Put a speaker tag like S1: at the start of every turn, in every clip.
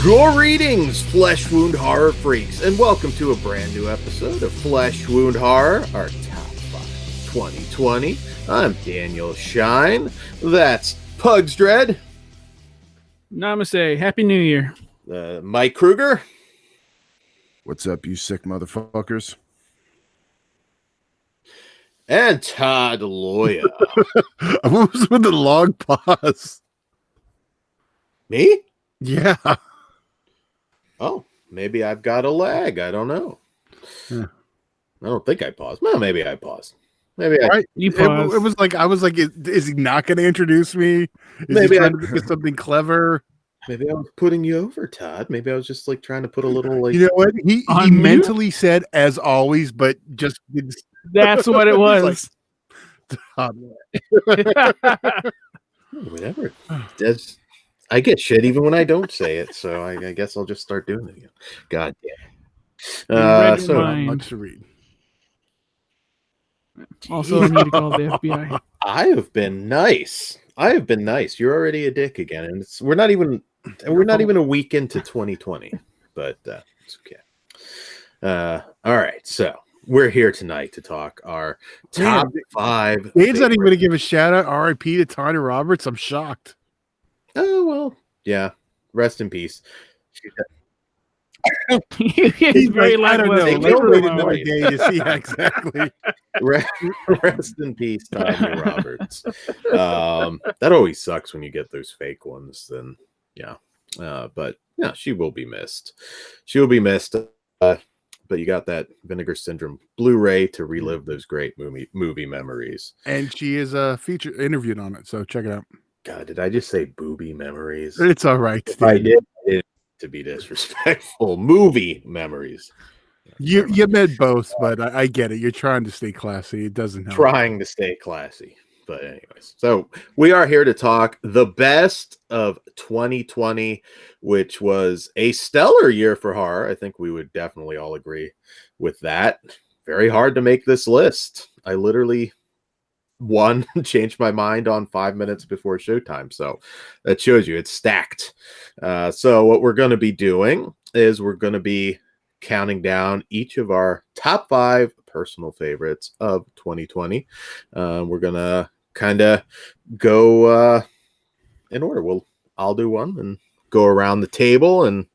S1: Greetings, Flesh Wound Horror freaks, and welcome to a brand new episode of Flesh Wound Horror, our Top 5 2020. I'm Daniel Shine. That's Pugs Dread.
S2: Namaste. Happy New Year.
S1: Mike Kruger.
S3: What's up, you sick motherfuckers?
S1: And Todd Loya.
S3: What was with the long pause?
S1: Me?
S3: Yeah.
S1: Oh, maybe I've got a lag. I don't know.
S3: Yeah.
S1: I don't think I paused. Well, maybe I paused. Maybe I...
S3: Right.
S2: You
S3: It
S2: paused.
S3: was like, I was like, is he not going to introduce me? Is
S1: Maybe
S3: he trying to think of something clever?
S1: Maybe I was putting you over, Todd. Maybe I was just like trying to put a little like...
S3: You know what? He
S2: On mute?
S3: mentally said, as always, but just...
S2: That's what it
S3: He's
S2: was.
S1: Whatever. That's... I get shit even when I don't say it, so I guess I'll just start doing it again. God damn.
S2: read your
S1: So
S2: mind.
S3: Much to read.
S2: Also, I need to call the FBI.
S1: I have been nice. You're already a dick again, and we're not even a week into 2020, but it's okay. All right, so we're here tonight to talk our top
S3: Man,
S1: 5.
S3: Dave's not even going to give a shout out, R.I.P. to Tanya Roberts. I'm shocked.
S1: Oh well, yeah. Rest in peace.
S2: He's very
S3: like, I don't know.
S2: lackluster.
S1: Let's
S3: Let's
S1: go
S3: wait
S1: with
S3: another
S1: Lloyd.
S3: day to see. Yeah, exactly.
S1: Rest in peace, Tanya Roberts. That always sucks when you get those fake ones. Then, yeah, but yeah, she will be missed. She will be missed. But you got that Vinegar Syndrome Blu-ray to relive those great movie memories.
S3: And she is featured interviewed on it, so check it out.
S1: God, did I just say booby memories?
S3: It's all right.
S1: If I did to be disrespectful. Movie memories.
S3: You meant both, but I get it. You're trying to stay classy. It doesn't help.
S1: Trying to stay classy. But anyways, so we are here to talk the best of 2020, which was a stellar year for horror. I think we would definitely all agree with that. Very hard to make this list. I literally changed my mind on 5 minutes before showtime. So that shows you it's stacked. So what we're going to be doing is we're going to be counting down each of our top 5 personal favorites of 2020. We're going to kind of go in order. I'll do one and go around the table and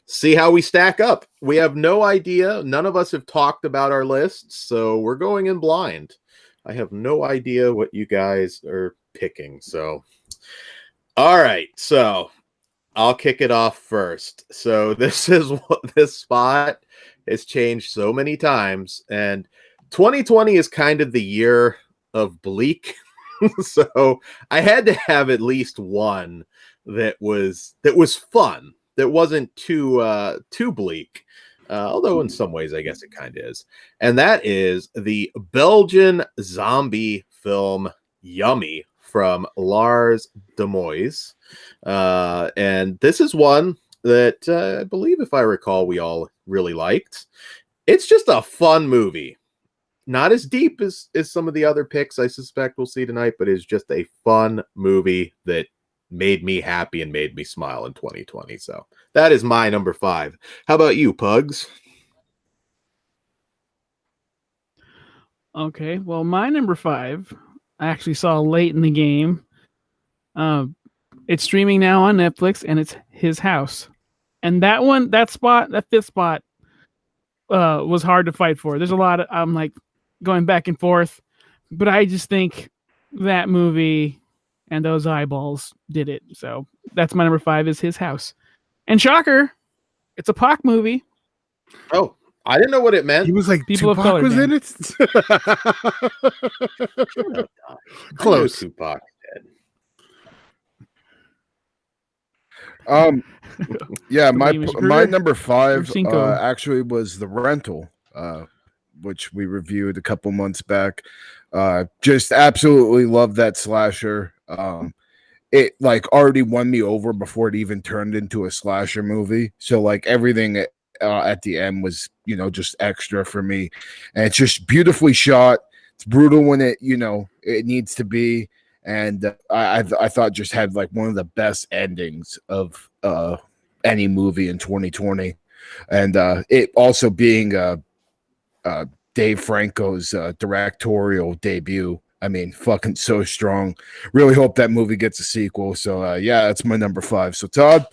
S1: see how we stack up. We have no idea. None of us have talked about our lists, so we're going in blind. I have no idea what you guys are picking. So, all right. So I'll kick it off first. So this spot has changed so many times, and 2020 is kind of the year of bleak. So I had to have at least one that was fun, that wasn't too bleak. Although in some ways, I guess it kind of is. And that is the Belgian zombie film Yummy from Lars Demois. And this is one that I believe, if I recall, we all really liked. It's just a fun movie. Not as deep as some of the other picks I suspect we'll see tonight, but it's just a fun movie that made me happy and made me smile in 2020. So that is my number 5. How about you, Pugs?
S2: Okay, well, my number 5, I actually saw late in the game. It's streaming now on Netflix, and it's His House. And that fifth spot, was hard to fight for. There's a lot of, I'm like going back and forth, but I just think that movie and those eyeballs did it. So that's my number 5 is His House. And shocker, it's a Pac movie.
S1: Oh, I didn't know what it meant.
S3: He was like,
S2: People of
S3: Tupac
S2: color,
S3: was
S2: man.
S3: in it. Close.
S1: Tupac dead.
S3: Yeah, my
S2: name is
S3: my
S2: Kruger.
S3: number 5
S2: Cinco.
S3: actually was The Rental, which we reviewed a couple months back. Just absolutely love that slasher. It like already won me over before it even turned into a slasher movie. So like everything at the end was, just extra for me. And it's just beautifully shot. It's brutal when it needs to be. And I thought just had like one of the best endings of any movie in 2020, and it also being Dave Franco's directorial debut. I mean, fucking so strong. Really hope that movie gets a sequel. So yeah, that's my number 5. So Todd,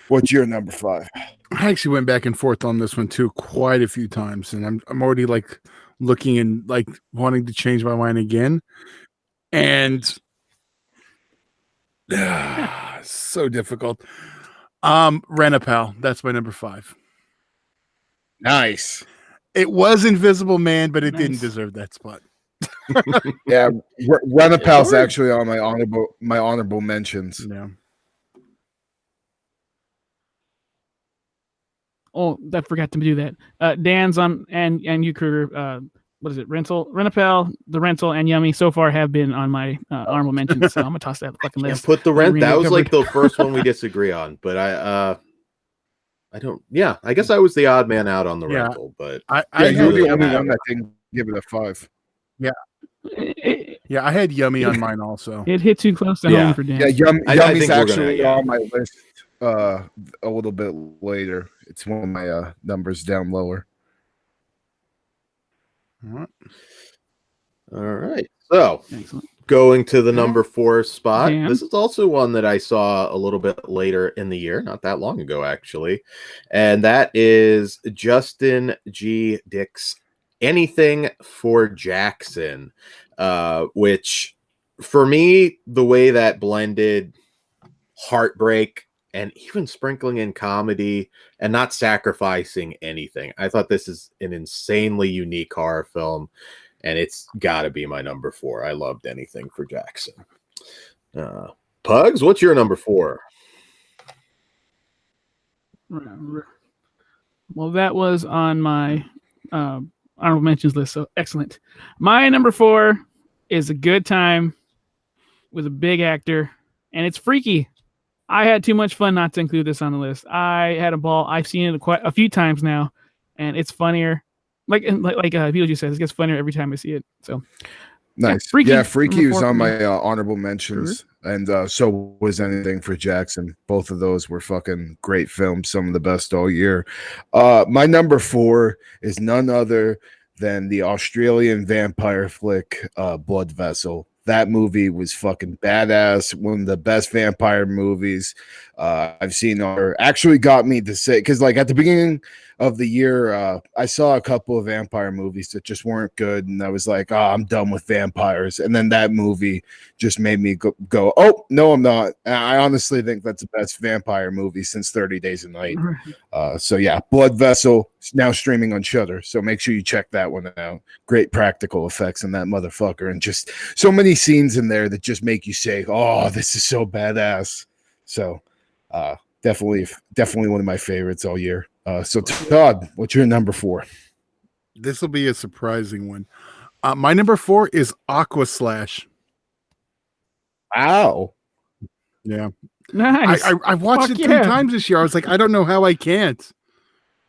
S3: what's your number 5?
S4: I actually went back and forth on this one too quite a few times, and I'm already like looking and like wanting to change my mind again. And so difficult. Rent-A-Pal, that's my number 5.
S3: Nice.
S4: It was Invisible Man, but it
S2: Nice.
S4: didn't deserve that spot.
S3: Yeah, Rent-A-Pal's actually on my honorable mentions.
S4: Yeah.
S2: Oh, I forgot to do that. Dan's on and you, Kruger. What is it? Rent-A-Pal, The Rental, and Yummy so far have been on my honorable mentions. So I'm gonna toss that fucking
S1: Can't
S2: list.
S1: put the rent. That was
S2: Recovered.
S1: like the first one we disagree on, but I don't. Yeah, I guess I was the odd man out on the
S4: Yeah.
S1: rental, but
S4: I
S3: You're the
S4: had,
S3: only one that didn't give it a 5.
S2: It,
S4: I had Yummy on mine also.
S2: it hit too close to
S1: Yeah.
S2: home for Dan.
S3: Yeah,
S1: I
S3: Yummy's
S1: think we're gonna-
S3: actually
S1: yeah.
S3: on my list a little bit later. It's one of my numbers down lower.
S1: all right. So
S2: Excellent.
S1: going to the number 4 spot.
S2: Dan?
S1: This is also one that I saw a little bit later in the year, not that long ago, actually. And that is Justin G. Dick's Anything for Jackson, which for me, the way that blended heartbreak and even sprinkling in comedy and not sacrificing anything. I thought this is an insanely unique horror film, and it's got to be my number 4. I loved Anything for Jackson. Pugs, what's your number 4?
S2: Well, that was on my honorable mentions list, so excellent. My number 4 is A Good Time with a big actor, and it's freaky. I had too much fun not to include this on the list. I had a ball. I've seen it quite a few times now, and it's funnier. Like Beetlejuice says, it gets funnier every time I see it. So
S3: Nice.
S2: Freaky.
S3: Yeah, Freaky
S2: Number
S3: was
S2: 4
S3: on
S2: for me.
S3: my honorable mentions, and so was Anything for Jackson. Both of those were fucking great films, some of the best all year. My number 4 is none other than the Australian vampire flick, Blood Vessel. That movie was fucking badass. One of the best vampire movies I've seen. Or actually got me to say, because like at the beginning of the year, I saw a couple of vampire movies that just weren't good, and I was like, "Oh, I'm done with vampires." And then that movie just made me go, "Oh no, I'm not." And I honestly think that's the best vampire movie since 30 Days a Night. So yeah, Blood Vessel is now streaming on Shudder, so make sure you check that one out. Great practical effects in that motherfucker, and just so many scenes in there that just make you say, "Oh, this is so badass." So definitely one of my favorites all year. So Todd, what's your number 4?
S4: This will be a surprising one. My number 4 is Aqua Slash.
S3: Wow.
S4: Yeah.
S2: Nice.
S4: I watched
S2: Fuck
S4: it 3
S2: yeah.
S4: times this year. I was like, I don't know how I can't.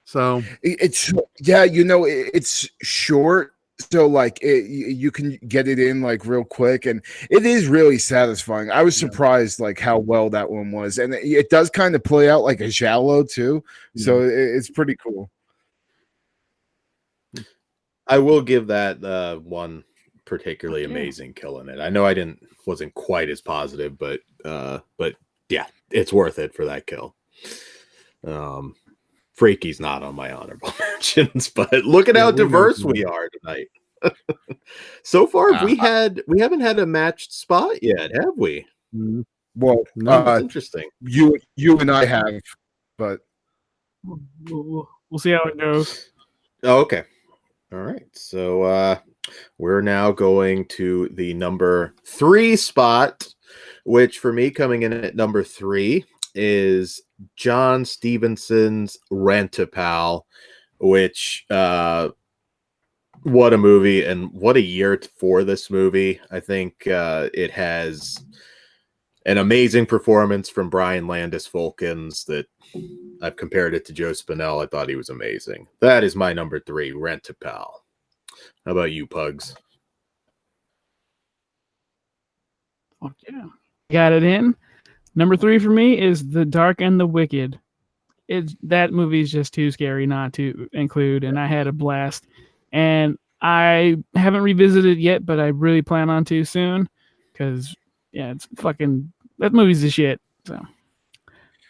S4: So
S3: It's yeah, it's short, so like you can get it in like real quick, and it is really satisfying. I was surprised like how well that one was, and it does kind of play out like a Shallow too, so it's pretty cool.
S1: I will give that one particularly
S2: Yeah.
S1: amazing kill in it. I know I wasn't quite as positive, but yeah, it's worth it for that kill. Freaky's not on my honorable mentions, but look at
S4: Yeah,
S1: how
S4: we know
S1: diverse
S4: some.
S1: we are tonight. So far, we haven't had a matched spot yet, have we?
S3: Well,
S1: That's interesting.
S3: you and I have, but
S2: We'll see how it goes.
S1: Oh, okay. All right. So we're now going to the number 3 spot, which for me coming in at number 3 is John Stevenson's Rent-A-Pal, which what a movie and what a year for this movie. I think it has an amazing performance from Brian Landis Fulkins that I've compared it to Joe Spinell. I thought he was amazing. That is my number 3, Rent-A-Pal. How about you, Pugs?
S2: Fuck yeah. Got it in. Number 3 for me is The Dark and the Wicked. that movie is just too scary not to include, and I had a blast. And I haven't revisited it yet, but I really plan on to soon, because it's fucking, that movie's the shit. So,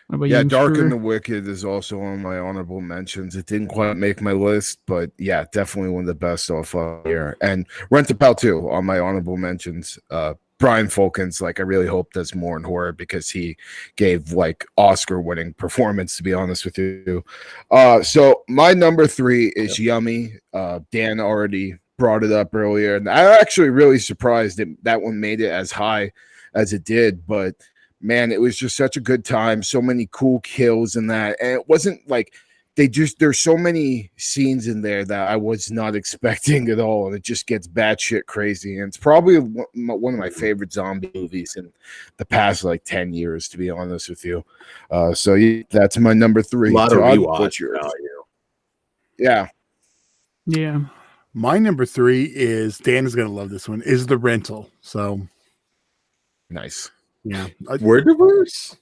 S2: what about
S3: Yeah,
S2: you,
S3: Dark
S2: Screw?
S3: and the Wicked is also on my honorable mentions. It didn't quite make my list, but yeah, definitely one of the best off here. And Rent a Pal too on my honorable mentions. Brian Fulkins, like I really hope does more in horror because he gave like Oscar-winning performance. To be honest with you, so my number 3 is Yummy. Dan already brought it up earlier, and I'm actually really surprised that one made it as high as it did, but man, it was just such a good time. So many cool kills in that. And it wasn't like there's so many scenes in there that I was not expecting at all. And it just gets batshit crazy. And it's probably one of my favorite zombie movies in the past like 10 years, to be honest with you. So yeah, that's my number 3.
S1: A lot of
S3: Todd,
S1: rewatch
S3: what's yours?
S1: value.
S3: Yeah.
S2: Yeah.
S4: My number 3 is, Dan is going to love this one, is The Rental. So,
S3: Nice.
S4: yeah.
S1: We're diverse.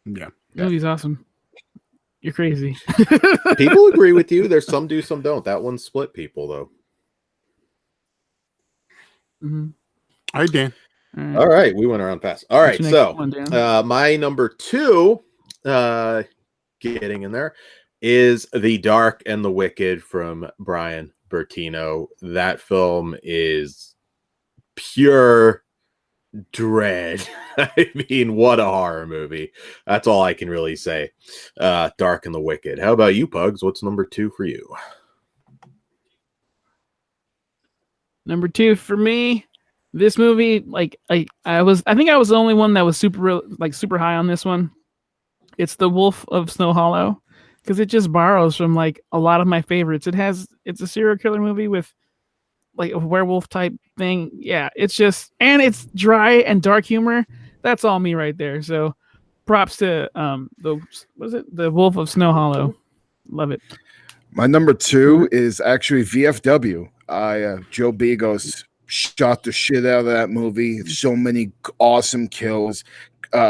S4: Yeah.
S2: The movie's awesome. You're crazy.
S1: People agree with you. There's some do, some don't. That one split people though.
S2: Mhm.
S4: All right, Dan.
S2: All right.
S1: All right, we went around fast. All
S2: What's
S1: right,
S2: your
S1: so
S2: next one, Dan?
S1: my number 2, getting in there, is The Dark and the Wicked from Brian Bertino. That film is pure dread. I mean, what a horror movie. That's all I can really say. Dark and the Wicked. How about you, Pugs? What's number 2 for you?
S2: Number 2 for me, this movie, like I think I was the only one that was super high on this one. It's The Wolf of Snow Hollow, because it just borrows from like a lot of my favorites. It's a serial killer movie with like a werewolf type thing. Yeah, it's it's dry and dark humor. That's all me right there. So props to the Wolf of Snow Hollow. Love it.
S3: My number 2 is actually VFW. Joe Begos shot the shit out of that movie. So many awesome kills.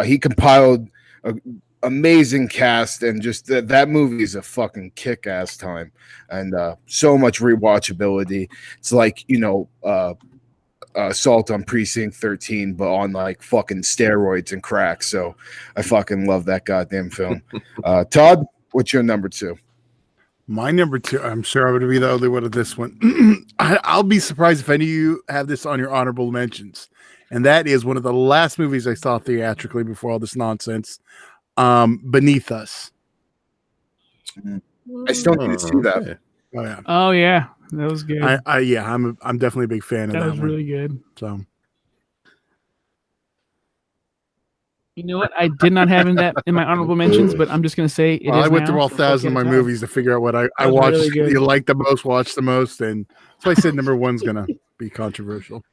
S3: He compiled an amazing cast, and just that movie is a fucking kick-ass time, and so much rewatchability. It's like, Assault on Precinct 13, but on like fucking steroids and crack. So I fucking love that goddamn film. Todd, what's your number 2?
S4: My number 2, I'm sure I'm going to be the only one of this one. I'll be surprised if any of you have this on your honorable mentions. And that is one of the last movies I saw theatrically before all this nonsense. Beneath Us.
S3: I still need to see that.
S1: Okay.
S4: Oh yeah.
S2: Oh yeah, that was good.
S4: I'm definitely a big fan of
S2: that
S4: that
S2: was
S4: one.
S2: really good.
S4: So
S2: You know what? I did not have in my honorable mentions, but I'm just gonna say it is.
S4: I went
S2: now,
S4: through all
S2: so
S4: thousands of my
S2: fuck it,
S4: movies to figure out what I
S2: was
S4: watched,
S2: really good.
S4: you like the most, watched the most, and so I said number 1's gonna be controversial.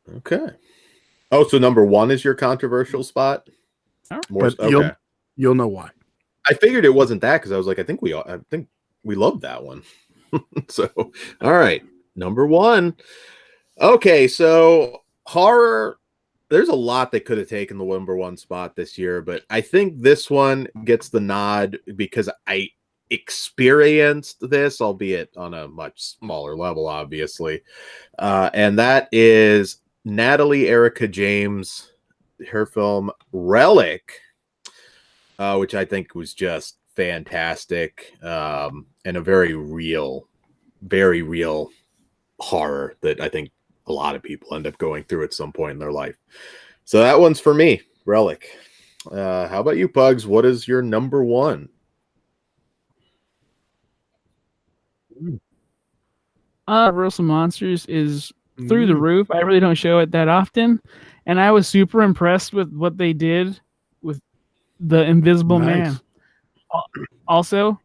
S1: Okay. Oh, so number 1 is your controversial spot?
S4: But you'll know why.
S1: I figured it wasn't that because I was like, I think we love that one. So, all right, number 1. Okay, so horror. There's a lot that could have taken the number 1 spot this year, but I think this one gets the nod because I experienced this, albeit on a much smaller level, obviously. And that is Natalie Erica James, her film Relic, which I think was just fantastic, and a very real horror that I think a lot of people end up going through at some point in their life. So that one's for me, Relic. How about you, Pugs? What is your number 1?
S2: Universal Monsters is through the roof. I really don't show it that often, and I was super impressed with what they did with the Invisible Man. Also,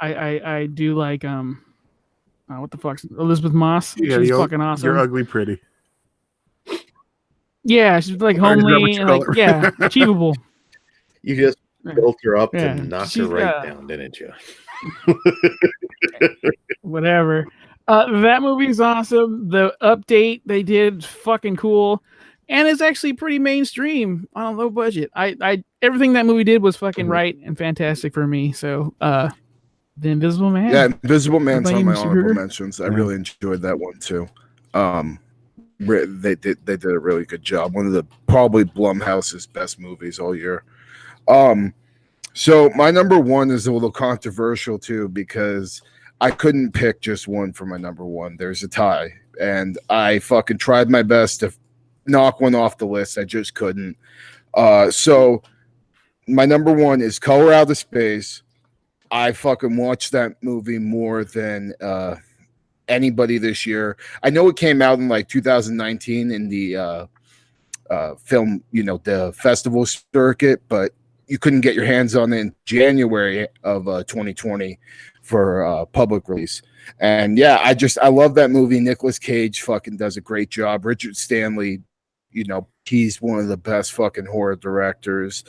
S2: I do like what the fuck's Elizabeth Moss?
S4: Yeah,
S2: she's fucking awesome.
S4: You're ugly pretty.
S2: Yeah, she's like
S4: Or is that what
S2: homely
S4: you
S2: and
S4: call
S2: like
S4: her?
S2: yeah, achievable.
S1: You just built her up
S2: Yeah,
S1: to knock
S2: she's,
S1: her right down, didn't you?
S2: Whatever. That movie's awesome. The update they did fucking cool. and it's actually pretty mainstream on a low budget. I everything that movie did was fucking right and fantastic for me. So, The Invisible Man.
S3: Yeah, Invisible Man's
S2: What about
S3: on
S2: you,
S3: my
S2: Mr.
S3: honorable
S2: Kruger?
S3: mentions. I really enjoyed that one too. They did a really good job. One of the probably Blumhouse's best movies all year. So my number one is a little controversial too, because I couldn't pick just one for my number one. There's a tie, and I fucking tried my best to knock one off the list. I just couldn't. So my number one is Color Out of Space. I fucking watched that movie more than anybody this year. I know it came out in like 2019 in the film, the festival circuit, but you couldn't get your hands on it in January of 2020 for public release. And yeah, I love that movie. Nicolas Cage fucking does a great job. Richard Stanley, he's one of the best fucking horror directors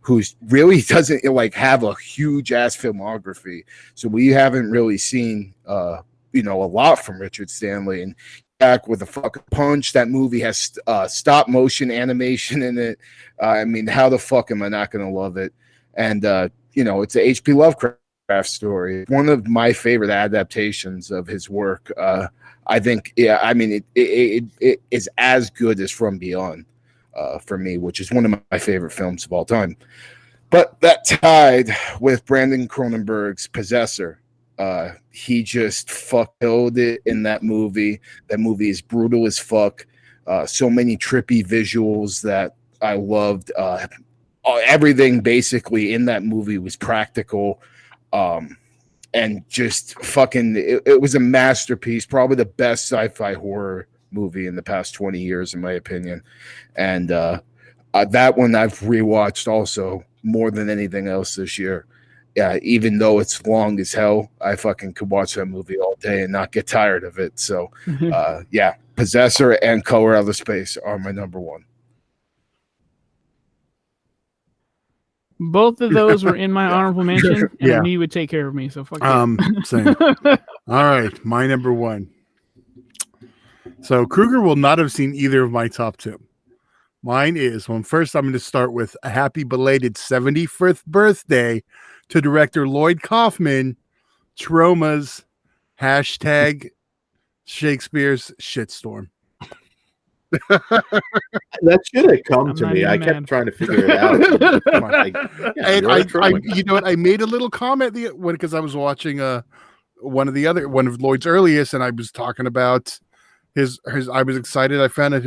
S3: who's really doesn't like have a huge ass filmography. So we haven't really seen a lot from Richard Stanley. And back with a fucking punch. That movie has stop motion animation in it. I mean, how the fuck am I not going to love it? And it's a H.P. Lovecraft story. One of my favorite adaptations of his work. I think, it is as good as From Beyond for me, which is one of my favorite films of all time. But that tied with Brandon Cronenberg's Possessor. He just killed it in that movie. That movie is brutal as fuck. So many trippy visuals that I loved. Everything basically in that movie was practical. And just fucking, it was a masterpiece. Probably the best sci-fi horror movie in the past 20 years, in my opinion. And that one I've rewatched also more than anything else this year. Yeah, even though it's long as hell, I fucking could watch that movie all day and not get tired of it. So, yeah, Possessor and Color Out of Space are my number one.
S2: Both of those were in my honorable mention, and
S4: Yeah.
S2: I knew you would take care of me. So fuck it.
S4: Same. All right, my number one. So Kruger will not have seen either of my top two. Mine is, first I'm going to start with a happy belated 75th birthday to director Lloyd Kaufman, Troma's hashtag Shakespeare's Shitstorm.
S1: That should have come
S2: I'm
S1: to
S2: not
S1: me.
S2: even
S1: I
S2: mad.
S1: kept trying to figure it out. Come on,
S4: And
S1: you're a Troma guy.
S4: you know what? I made a little comment because I was watching one of Lloyd's earliest, and I was talking about his. I was excited. I found out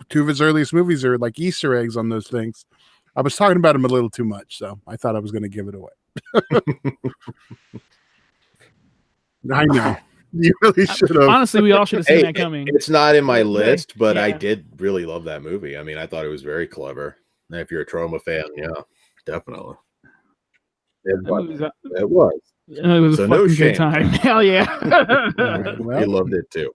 S4: two of his earliest movies are like Easter eggs on those things. I was talking about him a little too much, so I thought I was going to give it away. I know. You really should have.
S2: Honestly, we all should have seen
S1: Hey,
S2: that coming.
S1: it's not in my list, but I
S2: Yeah.
S1: did really love that movie. I mean, I thought it was very clever. And if you're a Troma fan, yeah, definitely. It
S2: That
S1: was.
S2: movie's
S1: It was.
S2: It was
S1: So
S2: a
S1: no
S2: fucking
S1: shame.
S2: good time. Hell yeah.
S4: All right, well,
S1: He loved it too.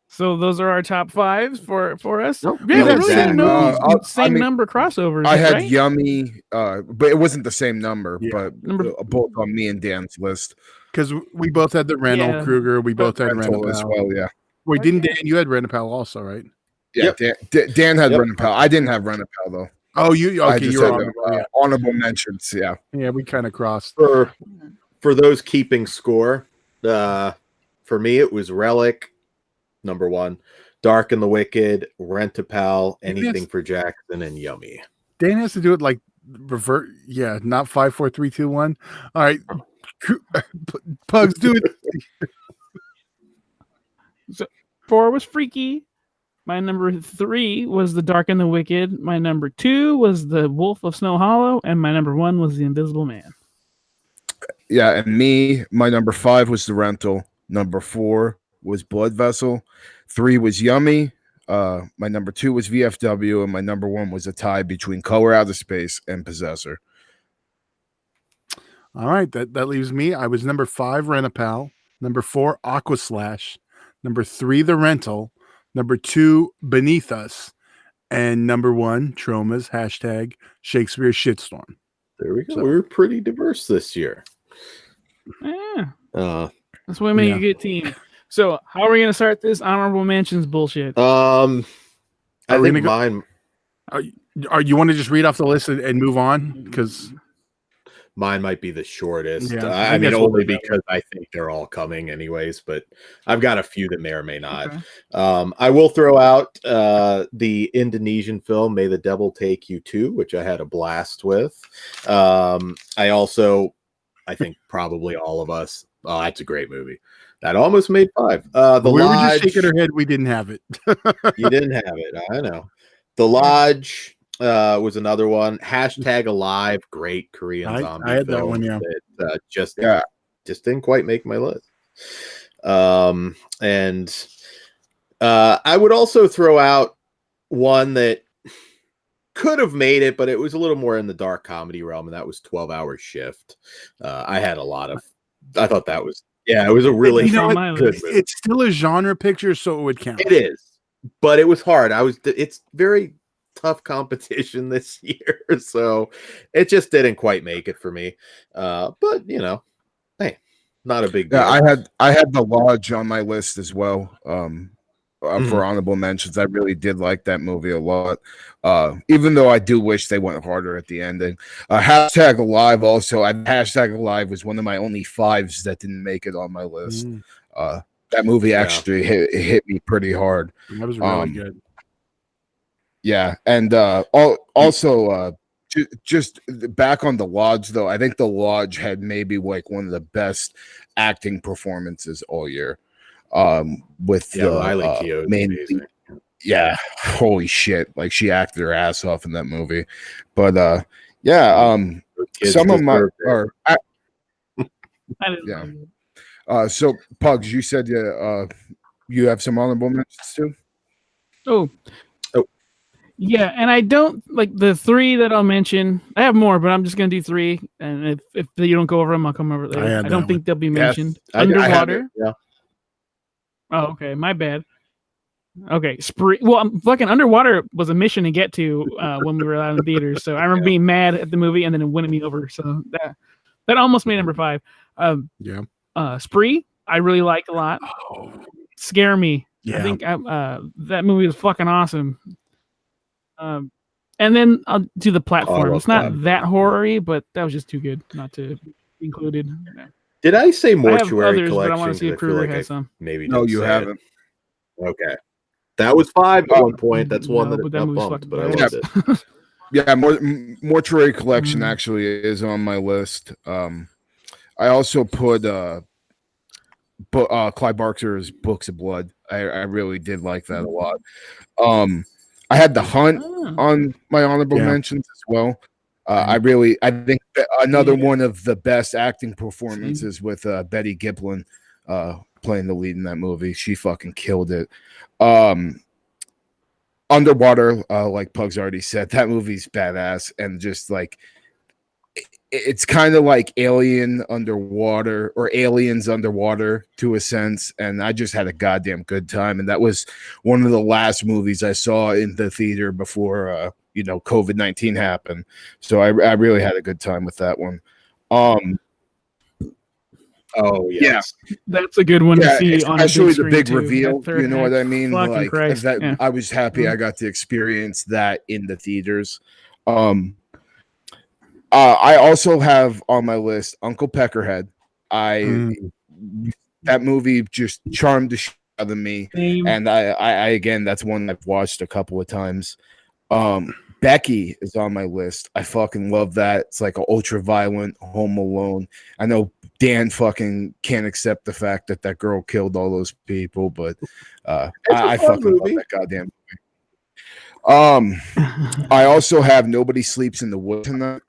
S2: So those are our top fives for us.
S1: Nope.
S2: Yeah,
S1: No,
S2: really
S1: exactly.
S2: no
S3: I
S2: same
S3: mean,
S2: number crossovers.
S3: I had
S2: right?
S3: Yummy, but it wasn't the same number,
S4: Yeah.
S3: but both on me and Dan's list.
S4: because we both had the rental
S2: Yeah.
S4: Kruger. We both had
S3: Rental as
S4: rental.
S3: well, yeah.
S4: Wait, didn't Dan? You had rental also, right?
S3: Yeah, Dan had
S1: Yep.
S3: Renapal. I didn't have Renapal though.
S4: Oh, you
S3: I
S4: okay?
S3: just
S4: You're
S3: had
S4: honorable. Yeah.
S3: honorable mentions. Yeah,
S4: Yeah, we kind of crossed.
S1: For those keeping score, for me it was Relic, number one, Dark and the Wicked, Rent-a-Pal, Anything for Jackson, and Yummy.
S4: Dan has to do it like revert. Yeah, not 5, 4, 3, 2, 1. All right, Pugs, do it.
S2: 4 was Freaky. My number 3 was The Dark and the Wicked. My number 2 was The Wolf of Snow Hollow, and my number 1 was The Invisible Man.
S3: yeah. And my number 5 was The Rental. Number 4 was Blood Vessel. 3 was Yummy. My number 2 was VFW, and my number 1 was a tie between Color Out of Space and Possessor.
S4: All right, that leaves me. I was number 5, Rent-a-Pal. Number 4, Aqua Slash. Number 3, The Rental. Number 2, Beneath Us. And number 1, Troma's hashtag Shakespeare's Shitstorm.
S1: There we go.
S4: So-
S1: We were pretty diverse this year.
S2: Yeah,
S1: Uh,
S2: that's what makes
S4: Yeah.
S2: a good team. So, how are we gonna start this honorable mentions bullshit?
S1: I
S4: Are we
S1: think
S4: gonna go-
S1: mine
S4: Are you want to just read off the list and move on? Because
S1: might be the shortest.
S4: Yeah,
S1: I
S4: I
S1: mean,
S4: guess we'll
S1: only
S4: do that.
S1: because I think they're all coming anyways, but I've got a few that may or may not.
S2: Okay.
S1: I will throw out the Indonesian film May the Devil Take You To, which I had a blast with. I think probably all of us. Oh, that's a great movie. That almost made 5. The
S4: we were
S1: Lodge.
S4: just shaking our head. We didn't have it.
S1: You didn't have it. I know. The Lodge was another one. #Alive, great Korean zombie
S4: I had
S1: film
S4: that one, yeah.
S1: that just didn't quite make my list. And I would also throw out one that could have made it, but it was a little more in the dark comedy realm, and that was 12-Hour Shift. I thought that was it was a really
S2: You know, on my
S1: good
S2: list.
S1: movie.
S4: It's still a genre picture, so it would count.
S1: It is, but it was hard. It's very tough competition this year, so it just didn't quite make it for me. But hey, not a big deal.
S3: Yeah, I had The Lodge on my list as well. For honorable mentions, I really did like that movie a lot. Even though I do wish they went harder at the ending. #Alive also. #Alive was one of my only 5s that didn't make it on my list. That movie actually hit me pretty hard.
S4: That was really good.
S3: Yeah, and also just back on The Lodge though, I think The Lodge had maybe like one of the best acting performances all year. With the
S1: Riley Keough,
S3: main
S1: amazing.
S3: Yeah, holy shit, like she acted her ass off in that movie. But
S1: Kids
S3: some of my
S1: deserve it.
S3: are
S2: I didn't
S3: Yeah.
S2: like it.
S3: so Pugs, you said you have some honorable mentions too.
S2: Oh.
S1: Oh.
S2: Yeah, and I don't like the 3 that I'll mention. I have more, but I'm just gonna do 3. And if you don't go over them, I'll come over later.
S4: had
S2: I
S4: that
S2: don't think they'll be mentioned.
S1: I have it,
S2: Underwater.
S1: yeah.
S2: Oh, okay. My bad. Okay. Spree. Well, fucking Underwater was a mission to get to when we were out in the theaters. So I remember being mad at the movie and then it winning me over. So that almost made number 5. Spree, I really liked a lot. Scare Me.
S4: Yeah.
S2: I think that movie was fucking awesome. And then I'll do The Platform.
S1: love
S2: It's not
S1: Platform.
S2: that horror-y, but that was just too good not to be included.
S1: Did I say
S2: I have
S1: Mortuary
S2: others, but I
S1: Collection?
S2: want to see if
S1: 'Cause I feel
S2: Kruger
S1: like
S2: has some.
S1: maybe
S3: No,
S1: didn't
S3: you
S1: say it.
S3: haven't.
S1: Okay, that was 5 at one point. That's one
S2: No,
S1: that
S2: but
S1: it
S2: that
S1: got
S2: movie's
S1: bumped,
S2: fucking
S1: but I
S2: badass.
S1: loved it.
S3: Yeah, Mortuary Collection
S2: Mhm.
S3: actually is on my list. I also put Clive Barker's Books of Blood. I really did like that a lot. I had The Hunt
S2: Oh.
S3: on my honorable
S4: Yeah.
S3: mentions as well. I think that another one of the best acting performances with Betty Giplin playing the lead in that movie. She fucking killed it. Underwater, like Pugs already said, that movie's badass, and just like it's kind of like Alien underwater or Aliens underwater to a sense, and I just had a goddamn good time. And that was one of the last movies I saw in the theater before COVID-19 happened. So I really had a good time with that one.
S1: Oh yes.
S2: That's a good one to see on a
S3: especially
S2: big
S3: the
S2: screen
S3: big
S2: too.
S3: reveal.
S2: That third
S3: You know what
S2: act,
S3: I mean?
S2: Fucking
S3: Like
S2: Christ.
S3: that.
S2: Yeah.
S3: I was happy I got to experience that in the theaters. I also have on my list Uncle Peckerhead. That movie just charmed the shit out of me,
S2: Same.
S3: and I again, that's one I've watched a couple of times. Becky is on my list. I fucking love that. It's like an ultra violent Home Alone. I know Dan fucking can't accept the fact that girl killed all those people, but I fucking love that goddamn movie. I also have Nobody Sleeps in the Woods tonight.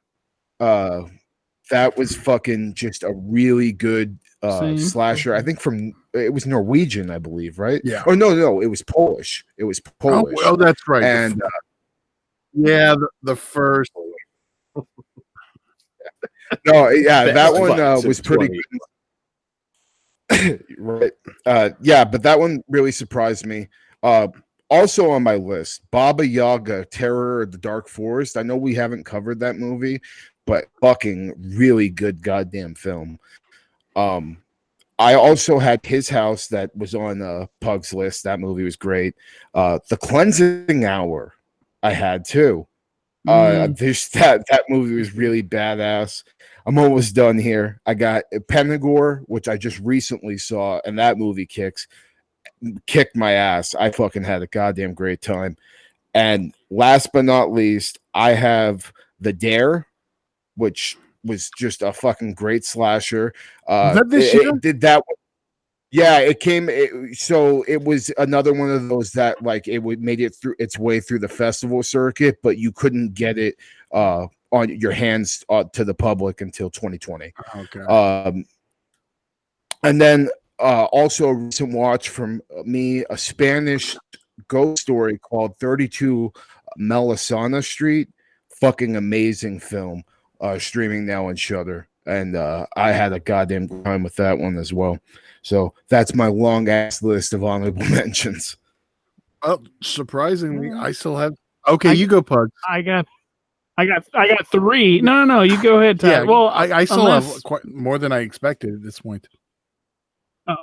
S3: That was fucking just a really good slasher. I think it was Norwegian, I believe, right?
S4: Yeah.
S3: Oh no, it was Polish. It was Polish.
S4: Oh, that's right.
S3: And
S4: the first.
S3: no, yeah, that
S1: Best
S3: one
S1: fights
S3: was
S1: of
S3: pretty
S1: 20.
S3: good. Right. Yeah, but that one really surprised me. Also on my list, Baba Yaga, Terror of the Dark Forest. I know we haven't covered that movie, but fucking really good goddamn film. I also had His House that was on Pug's list. That movie was great. The Cleansing Hour I had too. That movie was really badass. I'm almost done here. I got Penagore, which I just recently saw, and that movie kicked my ass. I fucking had a goddamn great time. And last but not least, I have The Dare, which was just a fucking great slasher.
S4: Is that this year?
S3: It did that. Yeah, it came. So it was another one of those that like made it through its way through the festival circuit, but you couldn't get it on your hands to the public until 2020.
S4: Okay.
S3: And then also a recent watch from me, a Spanish ghost story called 32 Melisana Street. Fucking amazing film. Streaming now on Shudder, and I had a goddamn time with that one as well. So that's my long ass list of honorable mentions.
S4: Oh, surprisingly, I still have. Okay, you go, Pug.
S2: I got 3. No. You go ahead, Ty.
S4: Yeah,
S2: Well,
S4: I still have quite more than I expected at this point.
S2: Oh,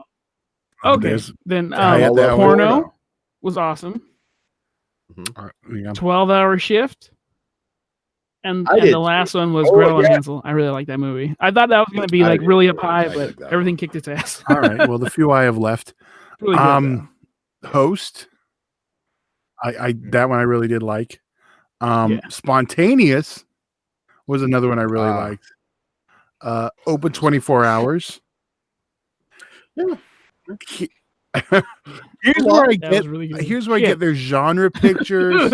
S2: okay.
S4: There's-
S2: Then
S4: I had that
S2: Porno was awesome.
S4: All right, yeah.
S2: 12-hour Shift. And
S1: I did
S2: the last one was
S3: Oh,
S2: Gretel and
S3: yeah.
S2: Hansel. I really like that movie. I thought that was going to be
S1: I
S2: like
S1: did
S2: really
S1: too.
S2: up high,
S1: I
S2: but
S1: like that
S2: everything kicked its ass.
S4: All right. Well, the few I have left.
S2: Really good, though.
S4: Host. I that one I really did like.
S2: Yeah.
S4: Spontaneous was another one I really liked. Open 24 hours.
S1: Yeah.
S4: Here's where I
S2: That
S4: get.
S2: was really good.
S4: Here's where I get their genre pictures,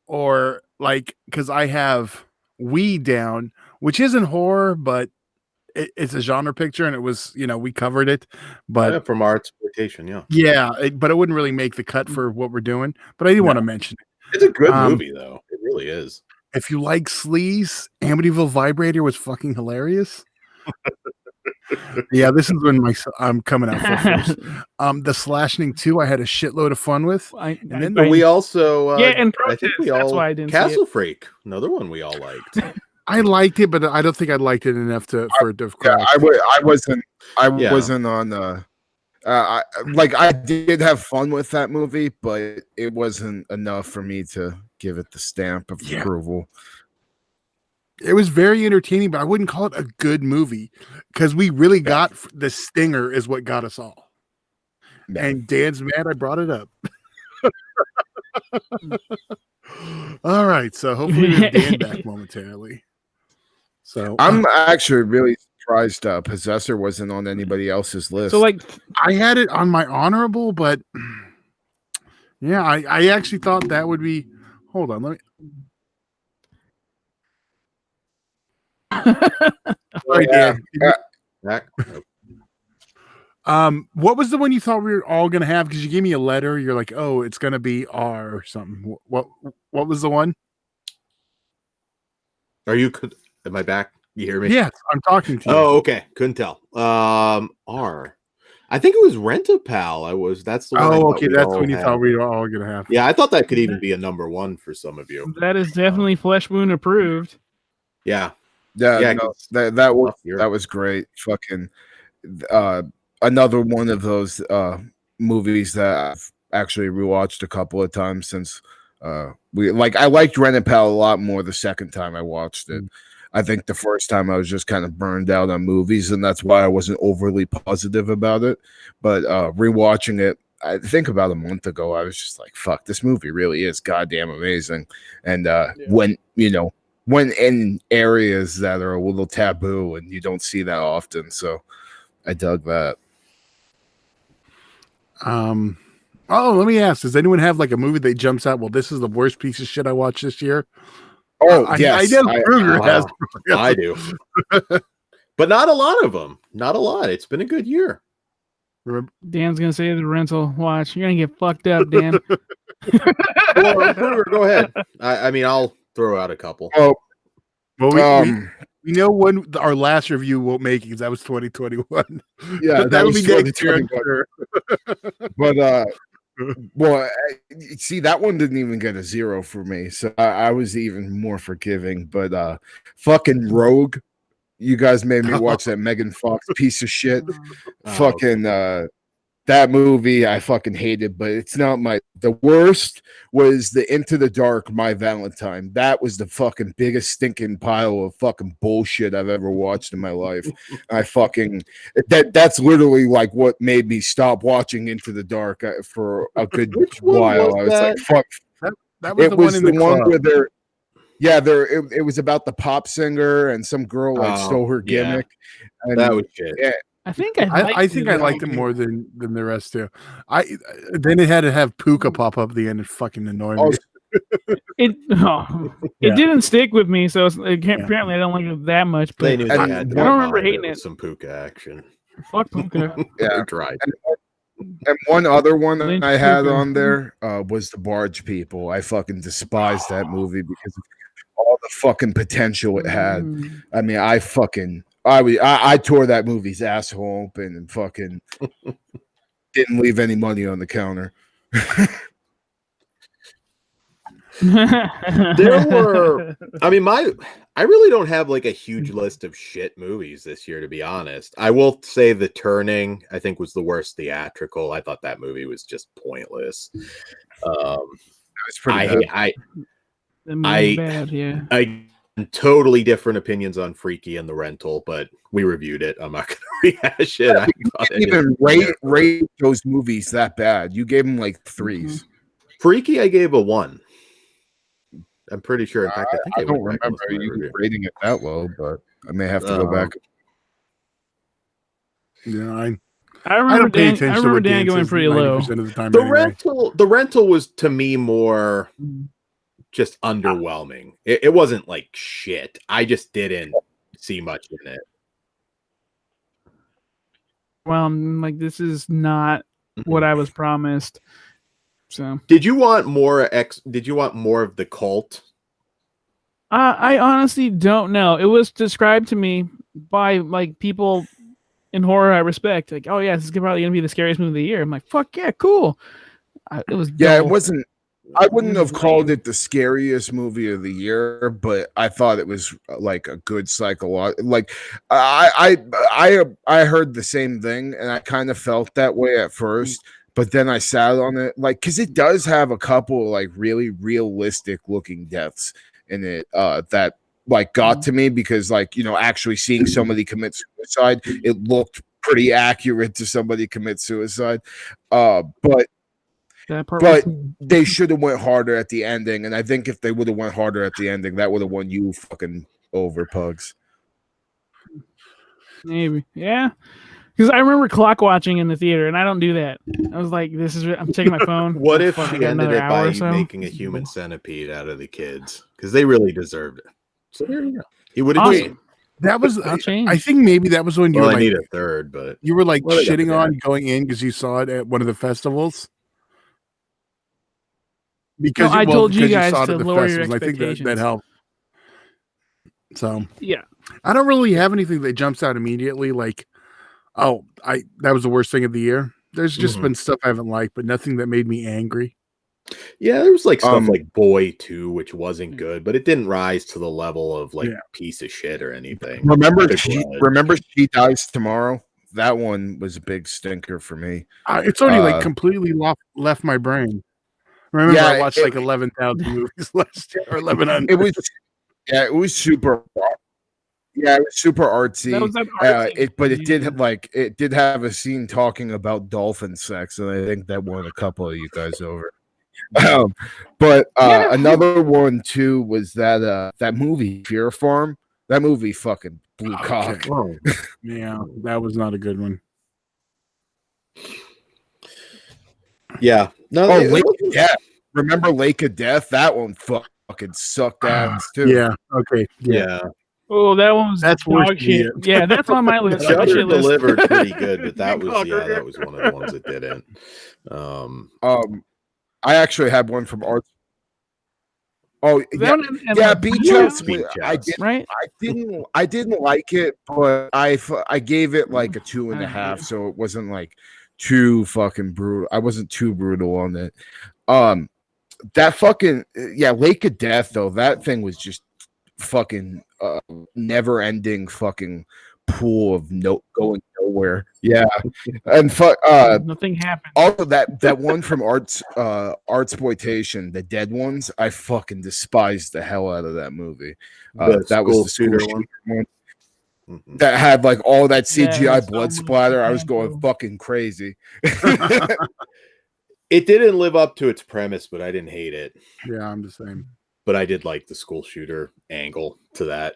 S4: or like because I have Weed down, which isn't horror, but it's a genre picture, and it was we covered it, but
S1: From our exploitation, yeah.
S4: yeah, but it wouldn't really make the cut for what we're doing. But I do want to mention it.
S1: It's a good movie, though. It really is.
S4: If you like sleaze, Amityville Vibrator was fucking hilarious. Yeah, this is when I'm coming out full force. The Slashing 2, I had a shitload of fun with. And then
S1: But we also,
S2: yeah, and
S1: I think we
S2: Protest, that's
S1: all,
S2: why I didn't see
S1: Castle
S2: it.
S1: Freak, another one we all liked.
S4: I liked it, but I don't think I liked it enough for it to
S3: Yeah,
S4: crack.
S3: I wasn't
S1: Yeah.
S3: wasn't on I did have fun with that movie, but it wasn't enough for me to give it the stamp of approval.
S4: It was very entertaining, but I wouldn't call it a good movie because we really got the stinger is what got us all.
S3: Yeah.
S4: And Dan's mad I brought it up. All right, so hopefully we have Dan back momentarily. So
S3: I'm actually really surprised Possessor wasn't on anybody else's list.
S2: So like
S4: I had it on my honorable, but yeah, I actually thought that would be. Hold on, let me. Sorry,
S3: yeah.
S4: Dan.
S1: Back?
S4: What was the one you thought we were all gonna have? Because you gave me a letter. You're like, oh, it's gonna be R or something. What was the one?
S1: Am I back? You hear me?
S4: Yes, I'm talking to you.
S1: Oh, okay. Couldn't tell. R. I think it was Rent-A-Pal. That's the one. I
S4: Oh,
S1: thought
S4: okay,
S1: we
S4: that's
S1: all
S4: the one you
S1: had.
S4: thought we were all gonna have.
S1: Yeah, I thought that could even be a number one for some of you.
S2: that is definitely Flesh Wound approved.
S1: Yeah.
S3: Yeah,
S1: no,
S3: that was great. Fucking another one of those movies that I've actually rewatched a couple of times since I liked Rent-A-Pal a lot more the second time I watched it. I think the first time I was just kind of burned out on movies, and that's why I wasn't overly positive about it. But rewatching it, I think about a month ago, I was just like, fuck, this movie really is goddamn amazing. And when in areas that are a little taboo and you don't see that often. So I dug that.
S4: Oh, let me ask: does anyone have like a movie that jumps out? Well, this is the worst piece of shit I watched this year.
S3: Oh, yes.
S4: I know Kruger has.
S1: I do. But not a lot of them. Not a lot. It's been a good year.
S4: Remember?
S2: Dan's gonna say the rental. Watch, you're gonna get fucked up, Dan.
S1: Well, Kruger, go ahead. I mean, I'll throw out a couple.
S3: Oh,
S4: Well, we know when our last review won't make it because that was 2021.
S3: yeah,
S4: that would
S3: was
S4: be next year.
S3: 2021. But well, see, that one didn't even get a 0 for me, so I was even more forgiving. But fucking Rogue You guys made me watch that Megan Fox piece of shit.
S1: Oh,
S3: Fucking that movie I fucking hated, but it's not the worst was the Into the Dark, My Valentine. That was the fucking biggest stinking pile of fucking bullshit I've ever watched in my life. I fucking that's literally like what made me stop watching Into the Dark for a good
S1: Which one
S3: while.
S1: was
S3: I was
S1: that?
S3: like, fuck.
S4: That was
S3: It
S4: the
S3: was
S4: one in
S3: the
S4: the
S3: one
S4: club.
S3: where it was about the pop singer and some girl like
S1: Oh,
S3: stole her
S1: yeah.
S3: gimmick. And
S1: That was shit.
S3: yeah,
S2: I think
S4: I think I liked it more than the rest too. Then it had to have Puka pop up at the end and fucking annoy me.
S2: It
S4: Yeah.
S2: didn't stick with me, so apparently I don't like it that much.
S1: They
S2: But
S1: knew
S3: I
S1: they had to
S3: don't
S2: remember
S1: combine
S2: hating
S1: with
S2: it.
S1: some Puka action.
S2: fuck Puka.
S3: Yeah.
S1: They tried.
S3: and one other one that
S2: Lynch
S3: I had
S2: Puka.
S3: on there was the Barge People. I fucking despised that movie because of all the fucking potential it had.
S2: Mm.
S3: I mean, I tore that movie's asshole open and fucking didn't leave any money on the counter.
S1: There were, I mean, I really don't have like a huge list of shit movies this year, to be honest. I will say The Turning, I think, was the worst theatrical. I thought that movie was just pointless.
S3: It's pretty bad.
S2: That movie's bad, yeah.
S1: I totally different opinions on Freaky and The Rental, but we reviewed it. I'm not going to rehash it. I thought
S3: You didn't even rate those movies that bad. You gave them like threes.
S1: Freaky, I gave a 1. I'm pretty sure. In fact,
S3: I don't
S1: went back and
S3: remember
S1: listened to my
S3: you
S1: review.
S3: rating it that low, but I may have to go back.
S4: Yeah,
S2: I
S4: I
S2: remember
S4: don't pay
S2: Dan,
S4: attention
S2: I
S4: to
S2: remember
S4: what
S2: Dan
S4: Dan
S2: going
S4: says
S2: pretty low.
S4: 90% of the time.
S1: The
S4: anyway.
S1: rental was to me more just underwhelming. It wasn't like shit. I just didn't see much in it.
S2: Well, I'm like, this is not what I was promised. So
S1: Did you want more Did you want more of the cult?
S2: I honestly don't know. It was described to me by like people in horror I respect. Like, oh yeah, this is probably gonna be the scariest movie of the year. I'm like, fuck yeah, cool. It was
S3: Yeah,
S2: dull.
S3: it wasn't. I wouldn't have
S2: Lame.
S3: called it the scariest movie of the year, but I thought it was like a good psychological. Like I heard the same thing, and I kind of felt that way at first, but then I sat on it, like, because it does have a couple like really realistic looking deaths in it that like got to me, because like, you know, actually seeing somebody commit suicide, it looked pretty accurate to somebody commit suicide, but.
S2: That part
S3: But
S2: was-
S3: they should have went harder at the ending, and I think if they would have went harder at the ending, that would have won you fucking over, Pugs.
S2: maybe, yeah. Because I remember clock watching in the theater, and I don't do that. I was like, "This is." I'm checking my phone.
S1: What if
S2: Fuck, I
S1: she
S2: got
S1: ended
S2: another
S1: it by
S2: hour or so?
S1: making a human centipede out of the kids? Because they really deserved it. So there you go. He would have
S2: Awesome.
S1: changed.
S4: That was.
S2: I'll change.
S4: I think maybe that was when you
S1: Well,
S4: were
S1: I
S4: like
S1: need a third, but
S4: you were like
S1: Well, they got
S4: shitting
S1: the
S4: on
S1: guy.
S4: going in because you saw it at one of the festivals.
S2: No,
S4: Because
S2: I told you
S4: because
S2: guys
S4: saw it
S2: to
S4: at the
S2: lower your
S4: festivals, and I think that
S2: expectations.
S4: helped. So
S2: Yeah.
S4: I don't really have anything that jumps out immediately. Like, oh, that was the worst thing of the year. There's just
S1: Mhm.
S4: been stuff I haven't liked, but nothing that made me angry.
S1: yeah, there was like stuff
S3: Um,
S1: like Boy 2, which wasn't good, but it didn't rise to the level of like
S4: Yeah.
S1: piece of shit or anything.
S3: Remember,
S1: Big
S3: she,
S1: Blood.
S3: remember, She Dies Tomorrow. That one was a big stinker for me.
S4: It's already like
S3: Uh,
S4: completely left my brain. Remember,
S3: Yeah,
S4: I watched
S3: it-
S4: like 11,000 movies last year, or 1100.
S3: It was, yeah, it was super. Yeah, it was super artsy.
S2: That was that artsy-
S3: But it
S2: yeah.
S3: did have it did have a scene talking about dolphin sex, and I think that won a couple of you guys over. But
S2: Yeah.
S3: another one too was that movie Fear Farm. That movie fucking blew
S4: Okay.
S3: cock.
S1: Oh,
S4: Yeah, that was not a good one.
S1: yeah. No,
S3: Oh,
S1: it
S3: Lake
S1: wasn't-
S3: of Death. Remember Lake of Death? That one fucking sucked ass too.
S4: Yeah. Okay. Yeah.
S1: yeah.
S2: Oh, that one was
S4: That's worse
S2: dog
S4: than
S2: shit.
S4: it.
S2: Yeah, that's on my list. My
S1: Shudder
S2: shit list.
S1: delivered pretty good, but that
S4: Big
S1: was
S4: fucker.
S1: that was one of the ones that didn't.
S3: I actually had one from Art. Oh
S2: That
S3: yeah,
S2: one and
S3: yeah,
S2: like,
S3: Beach
S2: yeah,
S3: House.
S1: Beach
S3: I
S1: House.
S3: did.
S2: right?
S3: I didn't like it, but I gave it like a 2.5,
S2: Yeah.
S3: so it wasn't like too fucking brutal. I wasn't too brutal on it. That fucking Lake of Death though. That thing was just fucking never-ending fucking pool of going nowhere. Yeah, and
S2: Nothing happened.
S3: also that one from Artsploitation, The Dead Ones. I fucking despised the hell out of that movie. That was the school shooter one.
S1: Mhm.
S3: That had like all that CGI
S2: Yeah, so
S3: blood
S2: much
S3: splatter. I was going
S2: potential.
S3: fucking crazy.
S1: It didn't live up to its premise, but I didn't hate it.
S4: Yeah, I'm the same.
S1: But I did like the school shooter angle to that.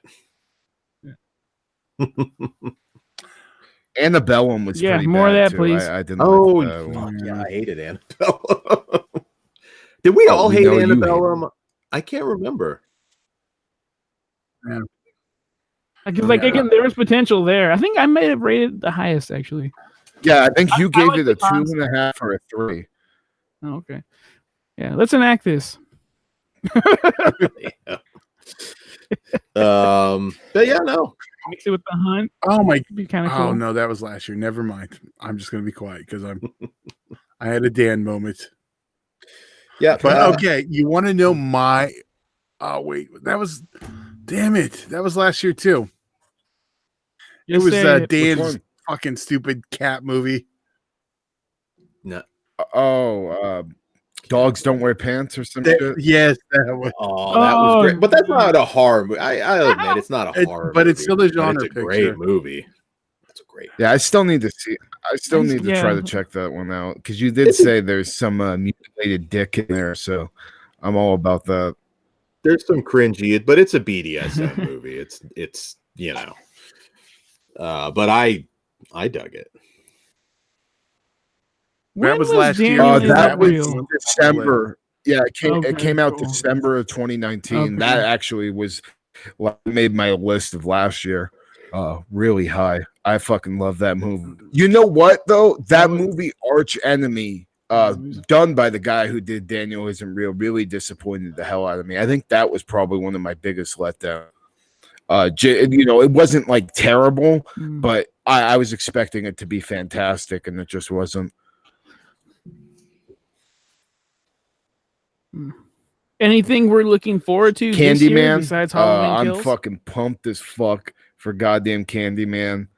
S3: Annabellum was
S2: Yeah,
S3: pretty
S2: more of
S3: bad
S2: that,
S3: too.
S2: please.
S3: I didn't
S1: Oh,
S3: like that
S1: fuck
S3: one.
S1: yeah, I hated Annabelle. Did we all
S3: we
S1: hate
S3: know you hate
S1: Annabelle? I can't remember.
S2: Because again, there was potential there. I think I might have rated the highest actually.
S3: Yeah, I think you
S2: I
S3: gave
S2: like
S3: it
S2: the
S3: a 2.5 or a 3.
S2: Oh, okay. Yeah, let's enact this.
S1: Yeah. But yeah, no.
S2: Mix it with the hunt.
S4: Oh my!
S2: It'd be kind of cool.
S4: Oh no, that was last year. Never mind. I'm just gonna be quiet because I had a Dan moment.
S1: Yeah,
S4: But okay, you want to know my? Oh wait, that was. Damn it! That was last year too. It
S2: Just
S4: was
S2: say it.
S4: Dan's
S3: one?
S4: fucking stupid cat movie.
S1: no.
S3: Dogs don't wear pants or some
S4: That-
S3: shit.
S4: yes, that was.
S1: Oh, that was great. But that's not a horror movie. I admit it's not a
S4: It-
S1: horror
S4: but
S1: movie.
S4: it's still a genre
S1: It's a
S4: picture.
S1: great movie. It's a great
S3: Yeah, I still need to see. I still need to try
S2: Yeah.
S3: to check that one out because you did say there's some mutilated dick in there, so I'm all about that.
S1: There's some cringy, but it's a BDSM movie. It's you know. But I dug it.
S2: When
S4: was last year.
S2: Daniel in
S3: That was
S2: real?
S3: December. Yeah, it
S2: Okay,
S3: came out
S2: cool.
S3: December of 2019.
S2: Okay.
S3: That actually was what made my list of last year really high. I fucking love that movie. You know what though? That movie, Arch Enemy, done by the guy who did Daniel Isn't Real, really disappointed the hell out of me. I think that was probably one of my biggest letdown. It wasn't like terrible,
S2: Mm.
S3: but I was expecting it to be fantastic, and it just wasn't.
S2: Anything we're looking forward to this year
S3: Candyman.
S2: besides Halloween
S3: I'm
S2: Kills?
S3: fucking pumped as fuck for goddamn Candyman.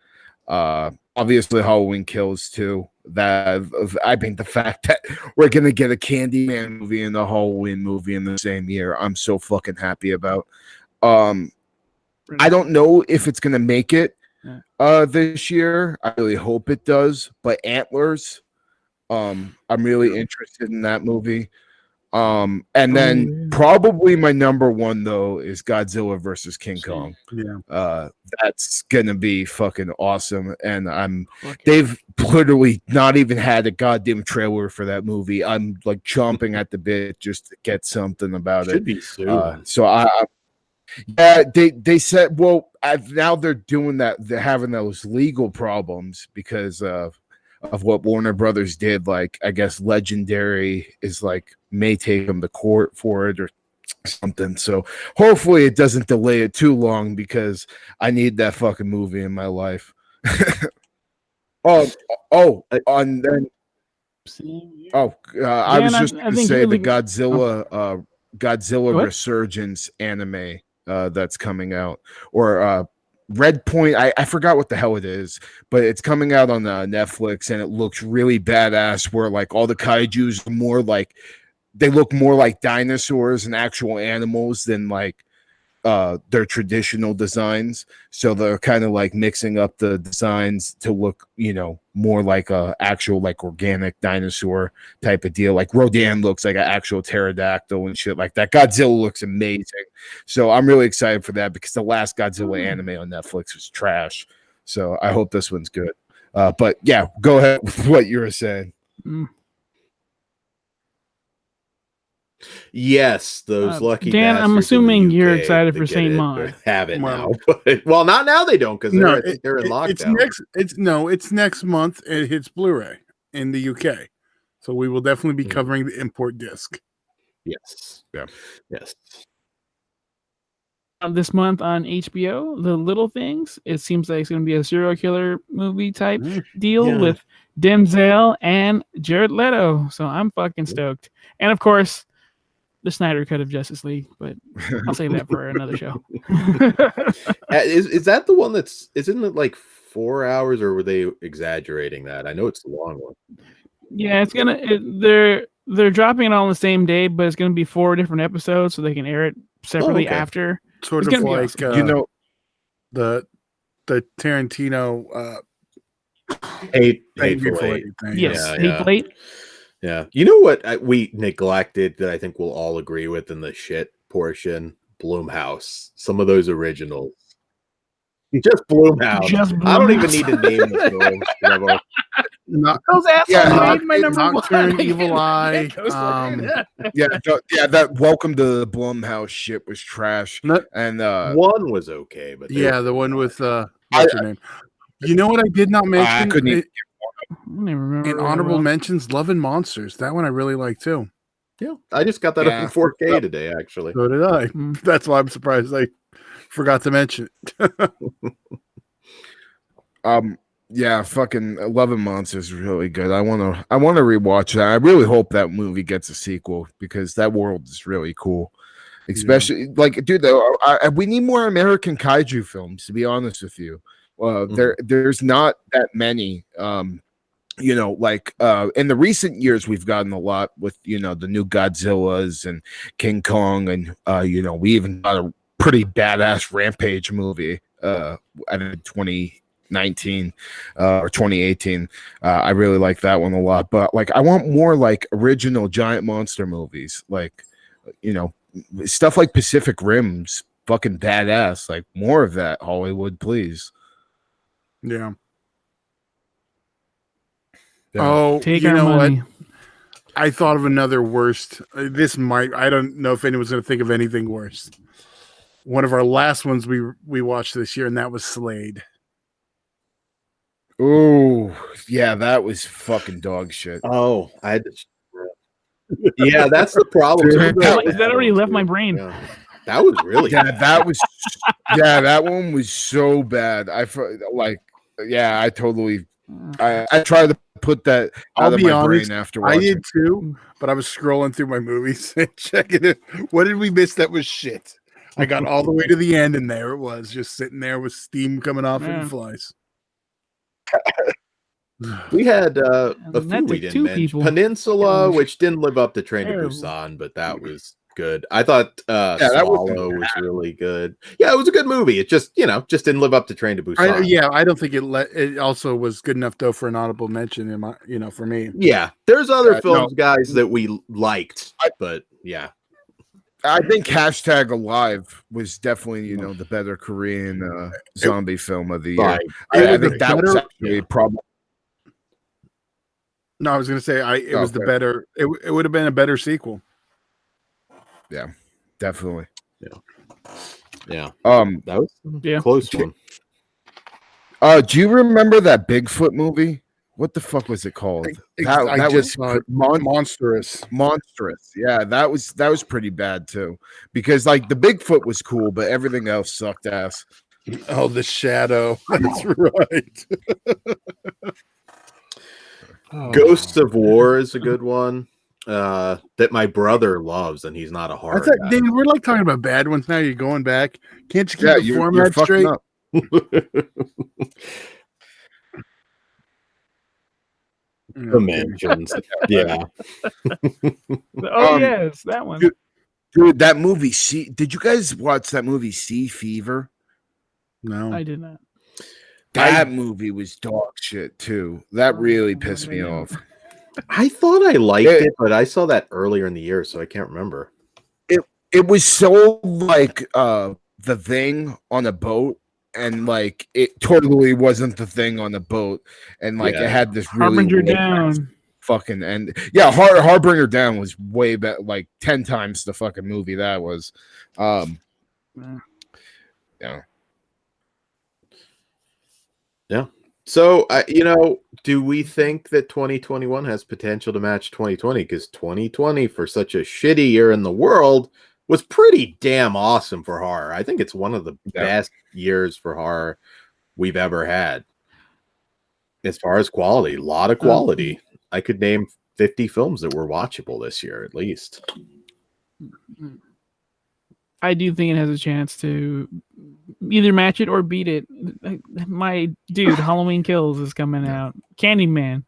S3: Obviously Halloween Kills too. I think the fact that we're gonna get a Candyman movie and a Halloween movie in the same year, I'm so fucking happy about. I don't know if it's gonna make it this year. I really hope it does. But Antlers, I'm really interested in that movie. And then probably my number one though is Godzilla versus King Kong.
S4: Yeah.
S3: That's gonna be fucking awesome. And
S2: Fuck
S3: they've literally not even had a goddamn trailer for that movie. I'm like chomping at the bit just to get something about
S1: Should
S3: it.
S1: be soon.
S3: Yeah, they said, well, now they're doing that. They're having those legal problems because of what Warner Brothers did. Like, I guess Legendary is like may take them to court for it or something. So hopefully it doesn't delay it too long because I need that fucking movie in my life. I was just
S2: I
S3: going to
S2: think
S3: say
S2: you're
S3: the
S2: looking-
S3: Godzilla
S2: What?
S3: Resurgence anime that's coming out, or Red Point. I forgot what the hell it is, but it's coming out on Netflix and it looks really badass. Where like all the kaiju's more like they look more like dinosaurs and actual animals than like their traditional designs. So they're kind of like mixing up the designs to look, more like a actual like organic dinosaur type of deal. Like Rodan looks like an actual pterodactyl and shit like that. Godzilla looks amazing. So I'm really excited for that because the last Godzilla anime on Netflix was trash. So I hope this one's good. But yeah, go ahead with what you were saying.
S1: Yes, those lucky
S2: Dan, I'm
S1: bastards in the
S2: assuming you're
S1: UK
S2: excited
S1: that
S2: for
S1: get
S2: Saint
S1: it,
S2: Maud.
S1: have it
S4: Well-
S1: now. Well, not now they don't because I think they're in lockdown.
S4: It's next month. It hits Blu-ray in the UK, so we will definitely be covering the import disc.
S1: Yes.
S3: Yeah.
S1: Yes.
S2: This month on HBO, The Little Things. It seems like it's going to be a serial killer movie type deal
S1: Yeah.
S2: with Denzel and Jared Leto. So I'm fucking stoked. And of course, the Snyder cut of Justice League, but I'll save that for another show.
S1: Is that the one isn't it like 4 hours, or were they exaggerating that? I know it's a long one.
S2: Yeah, they're dropping it all on the same day, but it's gonna be 4 different episodes, so they can air it separately
S1: okay.
S2: after.
S4: Sort
S2: It's
S4: of
S2: gonna be
S4: like
S2: awesome.
S3: You know,
S4: the Tarantino
S1: Hateful Eight.
S4: thing.
S2: Yes,
S1: Yeah,
S2: Hateful Eight.
S1: Yeah. You know what we neglected that I think we'll all agree with in the shit portion? Blumhouse. Some of those originals. Just Blumhouse.
S2: Just
S1: I don't even
S2: Blumhouse.
S1: need to name the films. Trevor.
S2: Those assholes
S3: Yeah,
S2: made my number
S4: Nocturne,
S2: one.
S4: Evil Eye,
S3: that Welcome to the Blumhouse shit was trash.
S4: No-
S3: And
S1: One was okay, but they
S4: Yeah,
S1: were-
S4: the one with what's her name? You know what I did not
S3: I
S4: mention
S3: couldn't even-
S2: I don't even remember
S4: in
S2: what it
S4: honorable
S2: was.
S4: mentions? Love and Monsters. That one I really like too.
S1: Yeah, I just got that
S3: Yeah.
S1: up in 4K today, actually.
S4: So did I.
S2: Mm.
S4: That's why I'm surprised I forgot to mention it.
S3: yeah, fucking Love and Monsters is really good. I wanna rewatch that. I really hope that movie gets a sequel because that world is really cool. Especially like, dude, we need more American kaiju films. To be honest with you, there's not that many. You know, like in the recent years, we've gotten a lot with the new Godzillas and King Kong, and we even got a pretty badass Rampage movie. I think 2019 or 2018. I really like that one a lot. But like, I want more like original giant monster movies, like stuff like Pacific Rim's fucking badass. Like more of that, Hollywood, please.
S4: Yeah.
S3: Yeah.
S4: Oh,
S2: Take
S4: you
S2: our
S4: know
S2: money.
S4: what? I thought of another worst. I don't know if anyone's going to think of anything worse. One of our last ones we watched this year, and that was Slade.
S3: Oh, yeah, that was fucking dog shit.
S1: Oh, I had to. Yeah, that's the problem.
S2: That already left my brain.
S1: Yeah. That was really
S3: Yeah, that was. Yeah, that one was so bad. I totally. I tried to put that out
S4: I'll
S3: of
S4: be
S3: my
S4: honest,
S3: brain after
S4: I
S3: watching.
S4: did too, but I was scrolling through my movies and checking it. What did we miss that was shit? I got all the way to the end, and there it was, just sitting there with steam coming off
S2: Yeah.
S4: and flies.
S1: We had a
S2: And
S1: few
S2: that
S1: we
S2: took
S1: didn't
S2: 2
S1: mention.
S2: people.
S1: Peninsula,
S2: Yeah.
S1: which didn't live up to Train to
S2: Terrible.
S1: Busan, but that was good. I thought
S3: that wasn't
S1: Swallow was really good. Yeah, it was a good movie. It just didn't live up to Train to Busan.
S4: I don't think it also was good enough though for an honorable mention in my for me.
S1: Yeah, there's other
S3: No.
S1: films, guys, that we liked, but yeah.
S3: I think #Alive was definitely the better Korean zombie film of the year.
S1: Right.
S3: I think that was
S4: better-
S3: actually probably.
S4: No, I was going to say it was the
S3: Okay.
S4: better. It would have been a better sequel.
S3: Definitely.
S1: Yeah.
S3: That
S1: That was
S2: Yeah.
S1: a close one.
S3: do you remember that Bigfoot movie? What the fuck was it called?
S4: I
S3: That
S4: just
S3: was
S4: saw it. Monstrous.
S3: monstrous. Yeah, that was pretty bad too. Because like the Bigfoot was cool, but everything else sucked ass.
S4: Oh, The Shadow. That's right.
S1: Ghosts of War is a good one that my brother loves, and he's not a
S4: I
S1: horror
S4: thought,
S1: guy.
S4: Dave, we're like talking about bad ones now. You're going back. Can't you keep
S3: Yeah,
S4: the
S3: you're
S4: format
S3: fucking
S4: straight?
S3: up.
S1: Dimensions. Yeah.
S2: Oh
S3: Um,
S2: yes, that one.
S3: Dude, that movie. Did you guys watch that movie Sea Fever?
S4: No.
S2: I did not.
S3: That movie was dog shit too. That really pissed me off.
S1: I thought I liked
S3: Yeah.
S1: it, but I saw that earlier in the year, so I can't remember.
S3: It was so like The Thing on a boat, and like it totally wasn't The Thing on a boat, and like
S1: Yeah.
S3: it had this really
S2: Harbinger
S3: weird
S2: down.
S3: fucking end. Yeah, Harbinger Down was way better, like 10 times the fucking movie that was.
S2: Yeah.
S3: Yeah.
S1: So, do we think that 2021 has potential to match 2020? Because 2020, for such a shitty year in the world, was pretty damn awesome for horror. I think it's one of the best years for horror we've ever had. As far as quality, a lot of quality. I could name 50 films that were watchable this year, at least.
S2: I do think it has a chance to either match it or beat it. My dude, Halloween Kills is coming out. Candyman,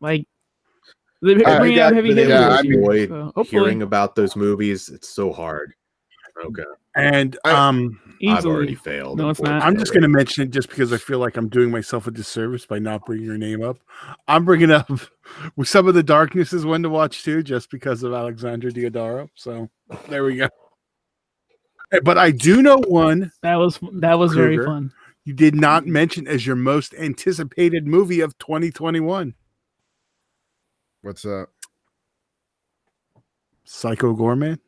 S2: like they're bringing out heavy
S1: Been able
S2: hitters.
S1: to
S2: this year,
S1: avoid
S2: so hopefully,
S1: hearing about those movies. It's so hard. Okay,
S4: And
S1: I've
S2: easily.
S1: already failed.
S2: No, it's not.
S4: I'm just going to mention it just because I feel like I'm doing myself a disservice by not bringing your name up. I'm bringing up Some of the Darkness is one to watch too, just because of Alexandra Daddario. So there we go. But I do know one
S2: That was very
S4: Kruger,
S2: fun.
S4: you did not mention as your most anticipated movie of 2021.
S3: What's that?
S4: Psycho Gorman.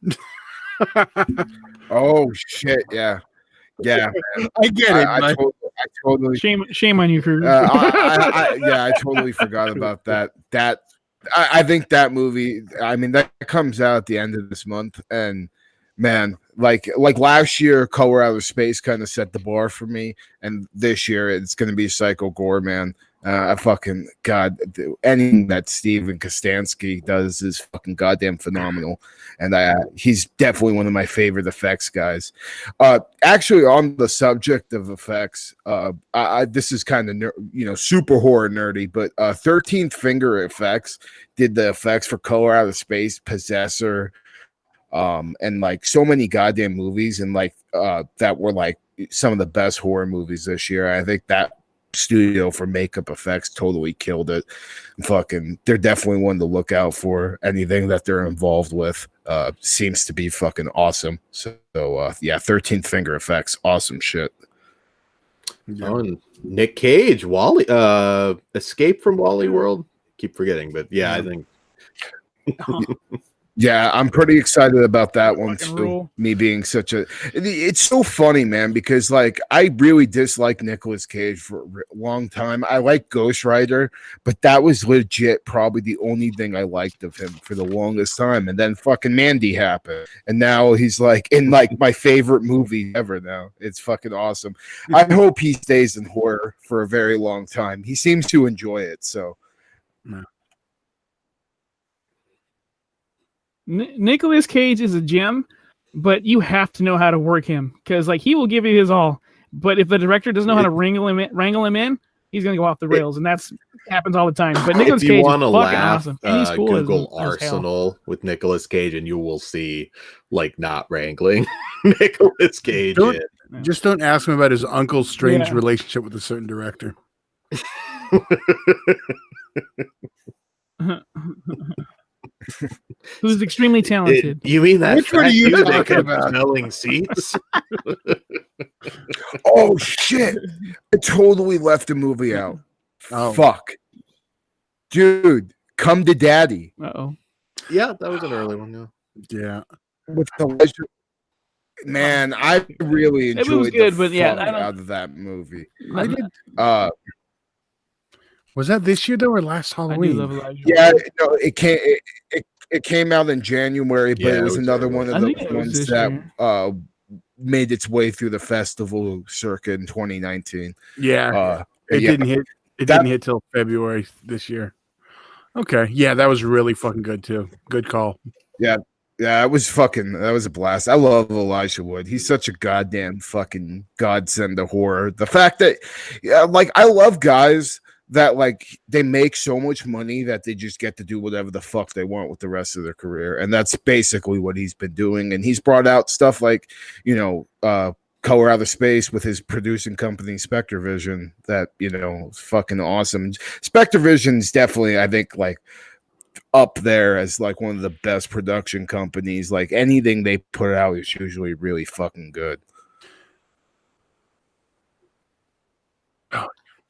S3: Oh shit! Yeah, man.
S4: I get it.
S3: I totally.
S2: Shame on you, Kruger.
S3: I totally forgot about that. I think that movie. I mean, that comes out at the end of this month, and man, like last year, Color Out of Space kind of set the bar for me, and this year it's going to be Psycho Gorman. I fucking God, anything that Steven Kostansky does is fucking goddamn phenomenal, and he's definitely one of my favorite effects guys. Actually, on the subject of effects, this is kind of super horror nerdy, but 13th Finger Effects did the effects for Color Out of Space, Possessor, and like so many goddamn movies, and like that were like some of the best horror movies this year. I think that studio for makeup effects totally killed it. Fucking, they're definitely one to look out for. Anything that they're involved with seems to be fucking awesome. So yeah, 13th Finger Effects, awesome shit.
S1: Oh, and Nick Cage, Wally, Escape from Wally World. Keep forgetting, but yeah, I think.
S3: Yeah, I'm pretty excited about that one
S2: Fucking
S3: too.
S2: rule.
S3: Me being it's so funny, man, because like I really disliked Nicolas Cage for a long time. I like Ghost Rider, but that was legit probably the only thing I liked of him for the longest time. And then fucking Mandy happened, and now he's like in like my favorite movie ever. Now it's fucking awesome. I hope he stays in horror for a very long time. He seems to enjoy it. So.
S2: Nicolas Cage is a gem, but you have to know how to work him because like he will give you his all. But if the director doesn't know how to wrangle him in, he's gonna go off the rails, and that's happens all the time. But Nicolas
S1: If you
S2: Cage
S1: want to
S2: is fucking
S1: laugh,
S2: awesome. And he's cool
S1: Google
S2: as hell.
S1: Arsenal with Nicolas Cage, and you will see like not wrangling Nicolas Cage.
S4: Don't-
S1: in.
S4: Just don't ask him about his uncle's strange
S2: Yeah.
S4: relationship with a certain director.
S2: Who's extremely talented.
S1: You mean that
S4: Which one are
S1: fat
S4: you
S1: dude that
S4: talking
S1: kept
S4: about?
S1: smelling seats?
S3: Oh shit! I totally left the movie out.
S4: Oh.
S3: Fuck, dude, Come to Daddy
S2: Uh-oh.
S1: Yeah, that was an early one. Yeah.
S4: Yeah.
S3: with Elijah. Man, I really
S2: It was
S3: enjoyed
S2: good,
S3: the
S2: but yeah,
S3: fuck
S2: I don't-
S3: out of that movie.
S4: I did. Was that this year though, or last
S2: I do
S4: Halloween?
S2: love Elijah.
S3: Yeah, no, it came out in January, but
S1: Yeah,
S3: it was
S1: it was
S3: another
S1: early.
S3: one
S2: I
S3: of
S2: think
S3: those
S2: it was
S3: ones
S2: this
S3: that
S2: year.
S3: made its way through the festival circuit in 2019.
S4: Yeah. It
S3: Yeah.
S4: didn't hit. It
S3: That-
S4: didn't hit till February this year. Okay. Yeah, that was really fucking good too. Good call.
S3: Yeah, that was a blast. I love Elijah Wood. He's such a goddamn fucking godsend to horror. The fact that, like, I love guys that like they make so much money that they just get to do whatever the fuck they want with the rest of their career, and that's basically what he's been doing. And he's brought out stuff like, Color Out of Space with his producing company Spectre Vision that is fucking awesome. Spectre Vision's definitely, I think, like up there as like one of the best production companies. Like anything they put out is usually really fucking good.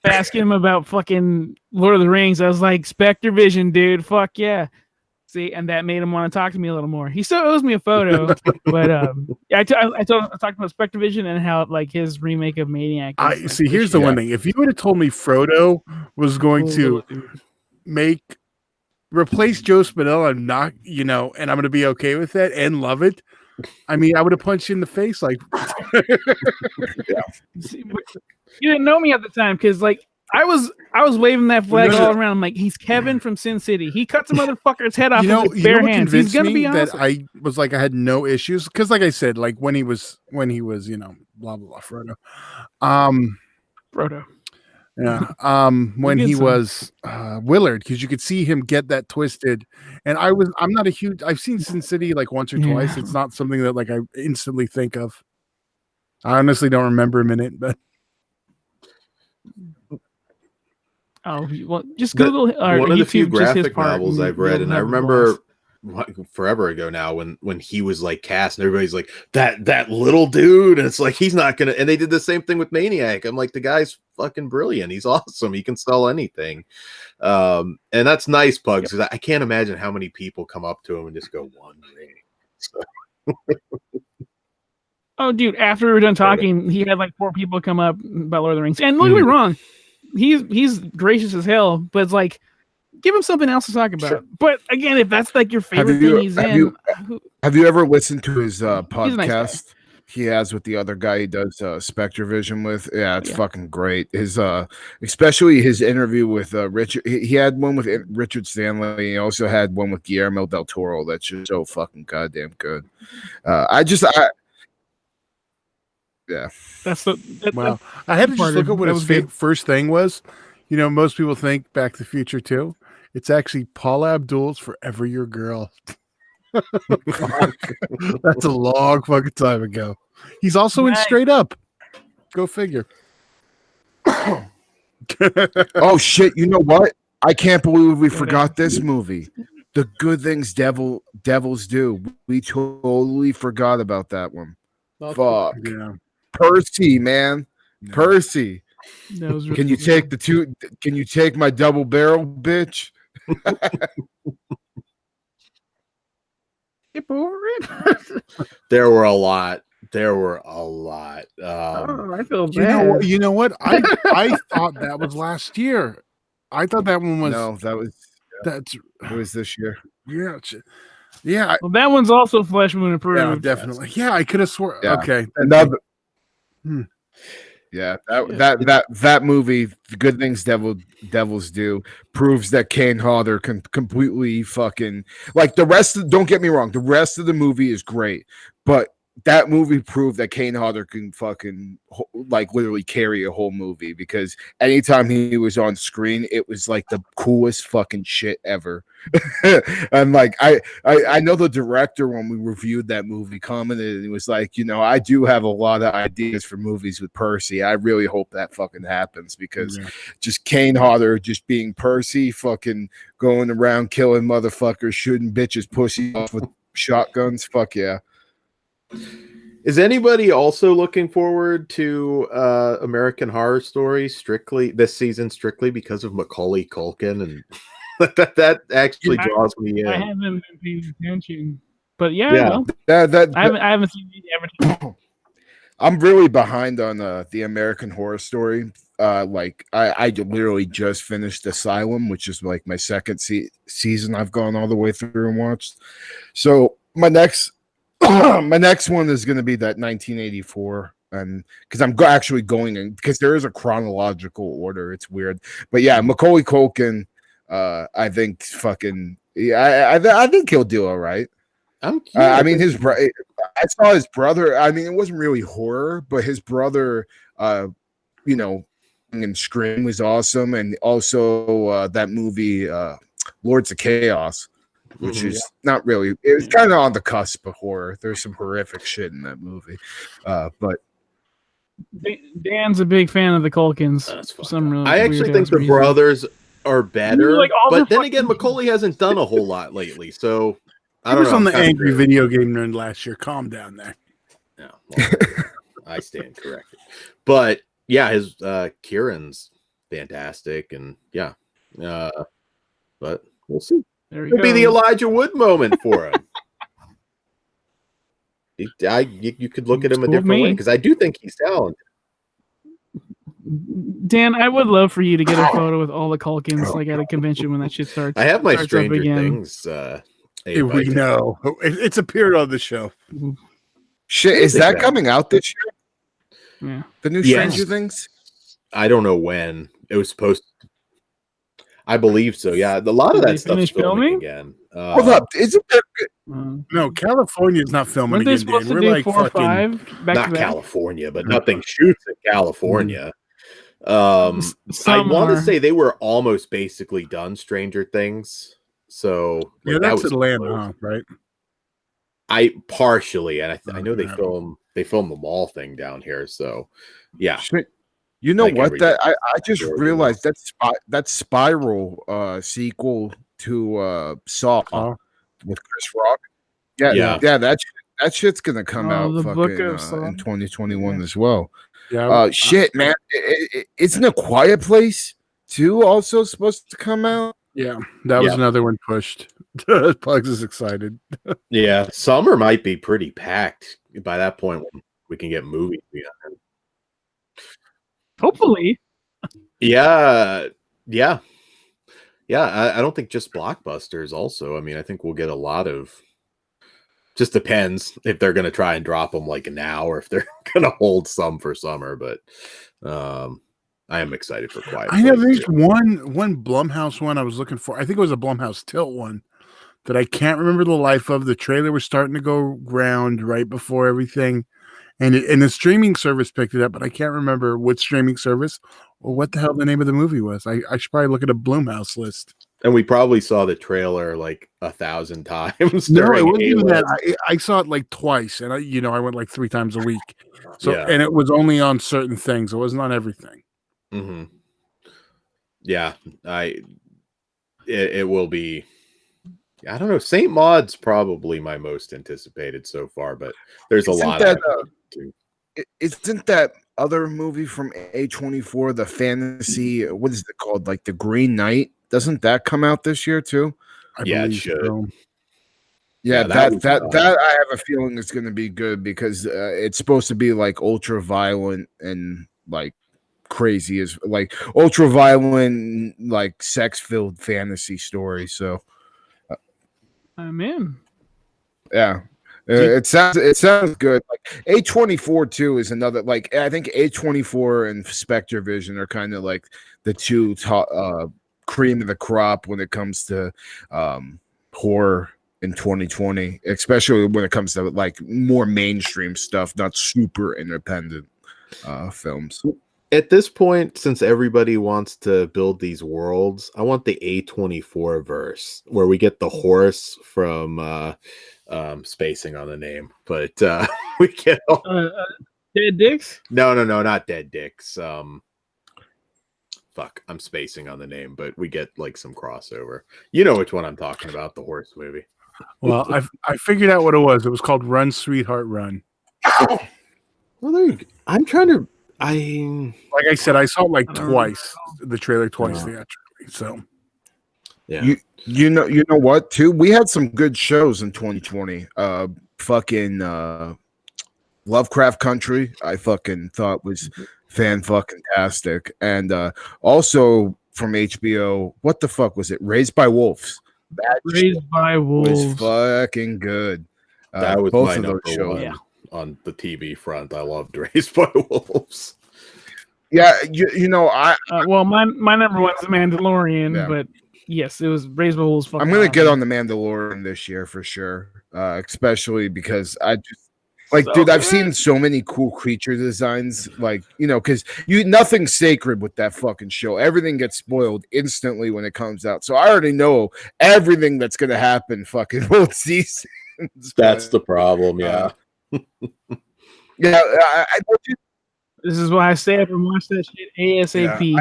S2: Asking him about fucking Lord of the Rings, I was like, Spectre Vision, dude. Fuck yeah. See, and that made him want to talk to me a little more. He still owes me a photo, but I talked about Spectre Vision and how like his remake of Maniac.
S4: I
S2: is, like,
S4: see. Here's the one thing: if you would have told me Frodo was going to replace Joe Spinell, I'm not, and I'm going to be okay with that and love it. I mean, I would have punched you in the face like.
S2: See, but you didn't know me at the time because like I was waving that flag
S4: No, no.
S2: all around. I'm like, he's Kevin from Sin City. He cuts a motherfucker's head off
S4: You know,
S2: with his bare
S4: what
S2: hands. He's
S4: convinced
S2: gonna
S4: me
S2: be
S4: that
S2: awesome.
S4: I was like I had no issues because, like I said, like when he was blah blah blah Frodo.
S2: Frodo.
S4: Yeah. When
S2: get
S4: he
S2: some.
S4: was Willard, because you could see him get that twisted. And I'm not a huge. I've seen Sin City like once or twice.
S2: Yeah.
S4: It's not something that like I instantly think of. I honestly don't remember him in it, but
S2: Oh, well, just Google or
S1: one of the few
S2: YouTube just his
S1: graphic
S2: part,
S1: novels
S2: and
S1: I've read,
S2: you'll
S1: and I
S2: have a
S1: remember
S2: blast.
S1: forever ago now when he was like cast, and everybody's like that little dude, and it's like he's not gonna. And they did the same thing with Maniac. I'm like, the guy's fucking brilliant. He's awesome. He can sell anything. And that's nice, Pugs. Because I can't imagine how many people come up to him and just go one ring. So.
S2: Oh, dude! After we were done talking, he had like 4 people come up about Lord of the Rings. And don't get me wrong, he's gracious as hell, but it's like, give him something else to talk about.
S3: Sure.
S2: But again, if that's like your favorite thing he's in,
S3: Have you ever listened to his
S2: He's a nice guy.
S3: podcast he has with the other guy he does Spectre Vision with? Yeah, it's
S2: Yeah.
S3: fucking great. His especially his interview with Richard. He had one with Richard Stanley. He also had one with Guillermo del Toro. That's just so fucking goddamn good. Yeah.
S2: that's the
S4: well, I had to just
S2: part
S4: look
S2: of-
S4: at what
S2: that
S4: his
S2: was good.
S4: first thing was. You know, most people think Back to the Future 2. It's actually Paula Abdul's Forever Your Girl. That's a long fucking time ago. He's also in
S2: Nice.
S4: Straight Up. Go figure.
S3: Oh shit! You know what? I can't believe we
S2: Go
S3: forgot this movie. The Good Things Devils Do. We totally forgot about that one. Fuck.
S4: Yeah.
S3: Percy, man.
S4: No.
S3: Percy.
S2: that was really
S3: Can you
S2: good.
S3: take the two? Can you take my double barrel, bitch?
S2: Skip over it?
S1: There were a lot.
S2: Oh, I feel
S4: You know
S2: bad.
S4: what? You know what? I thought that was last year. I thought that one was.
S3: No,
S4: That's
S3: it was this year.
S4: yeah, yeah,
S2: Well, that one's also Flesh Moon approved.
S4: yeah, definitely. Yeah, I could have swore.
S3: Yeah.
S4: Okay,
S3: Another.
S4: Hmm.
S3: Yeah, that movie, The Good Things Devils Do, proves that Kane Hodder can completely fucking like the rest of. Don't get me wrong, the rest of the movie is great, but that movie proved that Kane Hodder can fucking like literally carry a whole movie because anytime he was on screen, it was like the coolest fucking shit ever. And like I know the director when we reviewed that movie commented and he was like, you know, I do have a lot of ideas for movies with Percy. I really hope that fucking happens because just Kane Hodder just being Percy, fucking going around killing motherfuckers, shooting bitches pussy off with shotguns. Fuck yeah.
S1: Is anybody also looking forward to American Horror Story strictly this season, strictly because of Macaulay Culkin? And that actually draws me in.
S2: I haven't been paying attention, but yeah,
S1: Yeah.
S2: well,
S3: That
S2: I haven't seen everything.
S3: I'm really behind on the American Horror Story. Like I literally just finished Asylum, which is like my second season I've gone all the way through and watched. So my next my next one is going to be that 1984, and because I'm actually going in because there is a chronological order. It's weird, but yeah, Macaulay Culkin. I think fucking yeah. I think he'll do all right.
S1: I'm
S3: I mean, I saw his brother. I mean, it wasn't really horror, but his brother, you know, in Scream was awesome, and also that movie, Lords of Chaos, which is not really. It was kind of on the cusp of horror. There's some horrific shit in that movie, but
S2: Dan's a big fan of the Culkins.
S1: That's
S2: For
S1: fucked
S2: some
S1: up.
S2: really
S1: I actually
S2: weird
S1: think
S2: ass
S1: the
S2: reason.
S1: brothers are better,
S2: Like, all
S1: but
S2: their
S1: then again,
S2: fucking-
S1: Macaulay hasn't done a whole lot lately. So I
S4: I
S1: don't
S4: was
S1: know.
S4: on the
S1: I'm kinda
S4: Angry
S1: curious.
S4: Video Game Nerd last year. Calm down there.
S1: Yeah, well, I stand corrected. But yeah, his Kieran's fantastic, and yeah, but we'll see.
S2: There we
S1: Could be the
S2: go.
S1: Elijah Wood moment for him. You could look at him a
S2: Cool
S1: different way
S2: me.
S1: because I do think he's talented.
S2: Dan, I would love for you to get a photo with all the Culkins, like at a convention when that shit starts.
S1: I have my
S2: starts up
S1: Stranger
S2: again.
S1: Things.
S4: Hey, we know it's appeared on the show.
S3: shit, is that
S1: Exactly.
S3: coming out this year?
S2: Yeah.
S3: The new
S1: Yes.
S3: Stranger Things?
S1: I don't know when, It was supposed. I believe so. Yeah, a lot of
S2: Did they
S1: that stuff's
S2: finish
S1: filming
S2: filming?
S1: again.
S3: Hold up, isn't there?
S4: No, California is not filming
S2: Weren't they
S4: again,
S2: supposed
S4: Dan.
S2: to
S4: We're
S2: do
S4: like
S2: 4 or
S4: fucking.
S2: 5 back
S1: Not
S2: to back?
S1: California, but nothing shoots in California. I
S2: Some
S1: want to
S2: are.
S1: say they were almost basically done Stranger Things. So
S4: Yeah,
S1: like,
S4: that's
S1: was
S4: Atlanta,
S1: close.
S4: huh? Right?
S1: I partially, and I know they
S4: Yeah.
S1: film the mall thing down here. So yeah,
S3: Shit. You know
S1: Like
S3: what?
S1: everything.
S3: That I just
S1: Georgia
S3: realized that Spiral sequel to Saw
S4: Saw?
S3: with Chris Rock. Yeah,
S1: Yeah.
S3: yeah. That shit's gonna come
S2: Oh,
S3: out
S2: the book
S3: fucking
S2: of Saw.
S3: in 2021
S2: Yeah.
S3: as well.
S4: Yeah.
S3: Shit, man. Isn't A Quiet Place 2 also supposed to come out?
S4: Yeah, that was
S1: Yeah.
S4: another one pushed. Pugs is excited.
S1: Yeah, summer might be pretty packed by that point when we can get movies.
S2: Hopefully.
S1: Yeah. I don't think just blockbusters. Also, I mean, I think we'll get a lot of. Just depends if they're going to try and drop them like now, or if they're going to hold some for summer. But I am excited for Quiet.
S4: I know
S1: Place,
S4: there's
S1: too.
S4: one Blumhouse one I was looking for. I think it was a Blumhouse Tilt one that I can't remember the life of. The trailer was starting to go round right before everything, and the streaming service picked it up, but I can't remember which streaming service or what the hell the name of the movie was. I should probably look at a Blumhouse list.
S1: And we probably saw the trailer like 1,000 times.
S4: No, it
S1: during
S4: wasn't even
S1: A-List.
S4: that. I saw it like twice, and I went like 3 times a week. So
S1: Yeah.
S4: and it was only on certain things. It wasn't on everything.
S1: Mm-hmm. Yeah, it will be. I don't know. St. Maud's probably my most anticipated so far, but there's a
S3: Isn't
S1: lot.
S3: that,
S1: too.
S3: Isn't that other movie from A24, the fantasy? What is it called? Like The Green Knight? Doesn't that come out this year too?
S1: Yeah, it
S4: believe
S1: should.
S4: so.
S3: Yeah,
S1: that
S3: that
S1: was,
S3: I have a feeling is going to be good because it's supposed to be like ultra violent and like crazy as like ultra violent, like sex filled fantasy story. So
S2: I'm in.
S3: yeah, it sounds good. Like A24 too is another. Like I think A24 and Spectre Vision are kind of like the two top, cream of the crop when it comes to horror in 2020, especially when it comes to like more mainstream stuff, not super independent films.
S1: At this point, since everybody wants to build these worlds, I want the A24 verse where we get the horse from spacing on the name, but we get
S2: Dead Dicks?
S1: no, not Dead Dicks. Fuck, I'm spacing on the name, but we get like some crossover. You know which one I'm talking about, the horse movie.
S4: Well, I figured out what it was. It was called Run, Sweetheart, Run.
S1: Well, there you go. I'm trying to.
S4: Like I said, I saw it like twice, the trailer twice theatrically. So
S1: Yeah.
S3: You know what? Too, we had some good shows in 2020. Lovecraft Country, I fucking thought was fan-fucking-tastic, and also from HBO, what the fuck was it? Raised by Wolves. That
S2: Raised by
S3: was
S2: Wolves.
S3: fucking good.
S1: That was
S3: both
S1: my
S3: of those
S1: number
S3: shows.
S1: one
S2: Yeah.
S1: on the TV front. I loved Raised by Wolves.
S3: Yeah, you know,
S2: Well, my number one's The Mandalorian,
S3: Yeah.
S2: but yes, it was Raised by Wolves.
S3: I'm gonna get on the Mandalorian this year for sure, especially because I just like,
S2: So
S3: dude, I've
S2: good.
S3: seen so many cool creature designs, like because nothing's sacred with that fucking show. Everything gets spoiled instantly when it comes out, so I already know everything that's gonna happen. Fucking both seasons.
S1: That's
S3: But,
S1: the problem. Yeah.
S3: yeah. I
S2: This is why I stay up and watch that shit ASAP.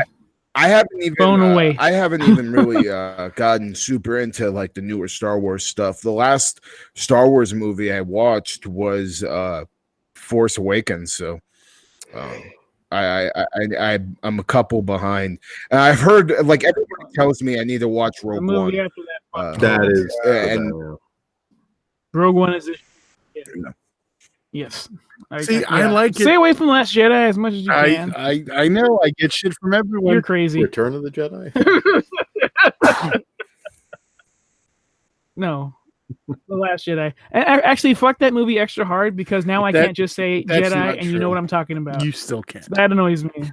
S3: I haven't even
S2: Phone away.
S3: I haven't even really gotten super into like the newer Star Wars stuff. The last Star Wars movie I watched was Force Awakens, so I'm a couple behind. And I've heard like everybody tells me I need to watch
S2: The
S3: Rogue
S2: movie
S3: One.
S2: after that.
S1: That is.
S3: and
S2: Rogue One is.
S3: Yeah.
S2: Yes.
S4: see, I like it.
S2: Stay away from Last Jedi as much as you can.
S4: I know I get shit from everyone.
S2: You're crazy.
S1: Return of the Jedi.
S2: No. The Last Jedi. Actually, fuck that movie extra hard because now I
S4: That-
S2: can't just say
S4: that's
S2: Jedi
S4: not
S2: and you know
S4: true.
S2: what I'm talking about.
S4: You still can't.
S2: That annoys me.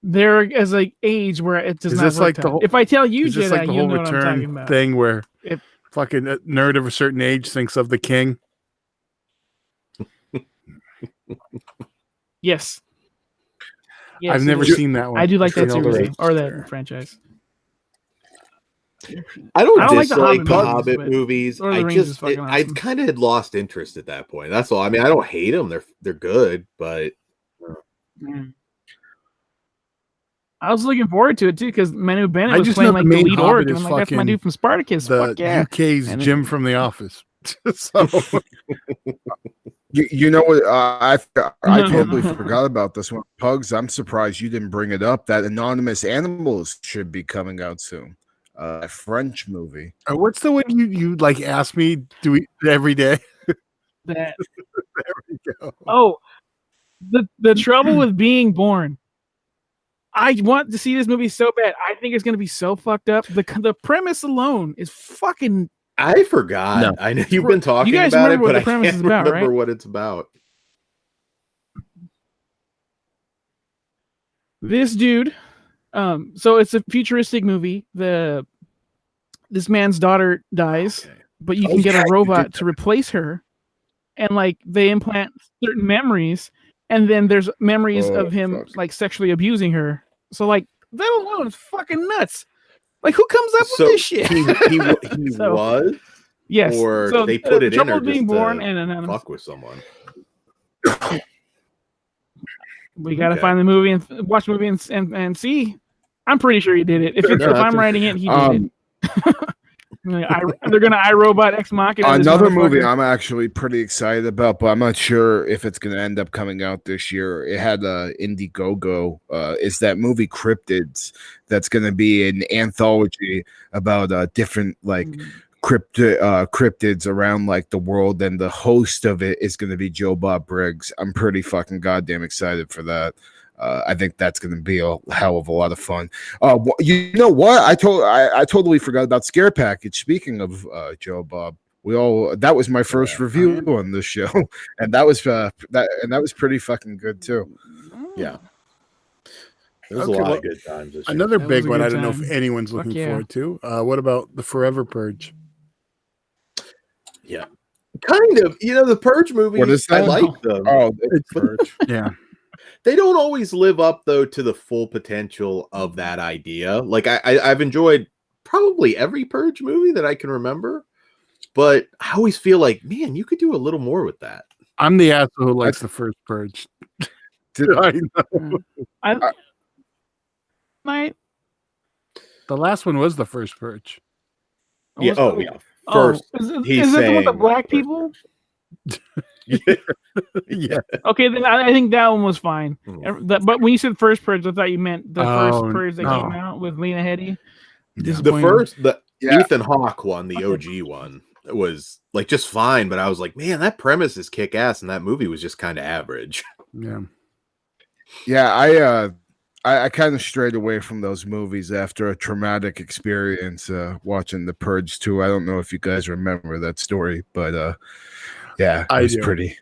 S2: there is like age where it does
S4: Is
S2: not
S4: this
S2: work.
S4: like the whole-
S2: if I tell you
S4: Is this
S2: Jedi,
S4: like the
S2: you
S4: whole
S2: know what I'm talking
S4: return
S2: about.
S4: thing where
S2: If-
S4: fucking a nerd of a certain age thinks of the king?
S2: Yes.
S4: I've
S2: it
S4: never
S2: is.
S4: seen that one.
S2: I do like
S4: I've
S2: that
S4: seen all the
S2: series
S4: rest.
S2: or that franchise.
S1: I don't
S2: I don't like the
S1: dislike the
S2: Hobbit
S1: Hobbit
S2: movies,
S1: movies.
S2: Lord of the
S1: I
S2: Rings is
S1: just
S2: fucking
S1: I
S2: awesome.
S1: kind of had lost interest at that point. That's all. I mean, I don't hate them. They're good, but
S2: I was looking forward to it too because Manu
S4: I
S2: Bennett was
S4: just
S2: playing
S4: know
S2: like
S4: the
S2: the
S4: main
S2: lead
S4: Hobbit
S2: orc, and
S4: is
S2: I'm like, that's my
S4: fucking
S2: dude from Spartacus.
S4: the
S2: Fuck yeah!
S4: UK's
S2: And
S4: Jim from The Office. So
S3: You know what? I totally forgot about this one. Pugs, I'm surprised you didn't bring it up. That Anonymous Animals should be coming out soon. A French movie.
S4: what's the one you like ask me do we every day?
S2: That
S4: There we go.
S2: oh, the trouble with being born. I want to see this movie so bad. I think it's going to be so fucked up. The premise alone is fucking.
S1: I forgot.
S3: No.
S1: I know you've been talking
S2: guys
S1: about it,
S2: remember what
S1: but
S2: the
S1: I
S2: premise
S1: can't
S2: is about,
S1: remember
S2: right?
S1: what it's about.
S2: This dude, so it's a futuristic movie. This man's daughter dies,
S1: Okay.
S2: but you
S3: Oh,
S2: can get
S3: yeah,
S2: a
S3: you
S2: robot
S3: did
S2: to replace her, and like they implant certain memories, and then there's memories
S3: Oh,
S2: of him
S3: fuck.
S2: like sexually abusing her. So like that alone is fucking nuts. Like who comes up
S1: So
S2: with this shit?
S1: he
S2: So,
S1: was,
S2: yes.
S1: or
S2: So
S1: they put
S2: the
S1: it in,
S2: trouble
S1: or
S2: with being
S1: just
S2: born
S1: to
S2: and anonymous.
S1: fuck with someone.
S2: We gotta
S1: Okay.
S2: find the movie and watch the movie and see. I'm pretty sure he did it. If
S1: No,
S2: I'm writing it, he did
S3: Um,
S2: it. They're gonna iRobot Ex Machina. this
S3: Another movie
S2: motherfucker.
S3: I'm actually pretty excited about, but I'm not sure if it's going to end up coming out this year. It had Indiegogo. Is that movie Cryptids? That's going to be an anthology about different like cryptids around like the world, and the host of it is going to be Joe Bob Briggs. I'm pretty fucking goddamn excited for that. I think that's going to be a hell of a lot of fun. You know what? I totally forgot about Scare Package. Speaking of Joe Bob, that was my first review on this show, and that was pretty fucking good too.
S1: Yeah. There's
S4: Okay,
S1: a lot
S4: well,
S1: of good times this year.
S4: Another
S2: That
S4: big
S2: was a
S4: one.
S2: good
S4: I don't know
S2: time.
S4: if anyone's
S2: Fuck
S4: looking
S2: yeah.
S4: forward to. What about the Forever Purge?
S1: Yeah. Kind of. You know, the Purge movies,
S3: What is
S1: I
S3: that?
S1: like them.
S3: Oh, it's Purge.
S4: Yeah.
S1: They don't always live up though to the full potential of that idea. Like I've enjoyed probably every Purge movie that I can remember, but I always feel like, man, you could do a little more with that.
S4: I'm the asshole who likes the first Purge. I know.
S2: Might.
S4: The last one was the first Purge.
S1: Yeah. Oh, yeah.
S2: Oh,
S1: First,
S2: is it
S1: he's
S2: the one with the
S1: saying
S2: black
S1: first
S2: people?
S4: Yeah.
S2: Okay, then I think that one was fine.
S1: Hmm.
S2: But when you said first Purge, I thought you meant the first
S4: Oh,
S2: Purge that
S4: no.
S2: came out with Lena Headey.
S4: Yeah.
S1: The
S3: Yeah.
S1: Ethan Hawke one, the OG one, was like just fine, but I was like, man, that premise is kick ass, and that movie was just kind of average.
S4: Yeah.
S3: Yeah, I kind of strayed away from those movies after a traumatic experience watching The Purge 2. I don't know if you guys remember that story, but yeah,
S4: I
S3: it was
S4: do.
S3: pretty.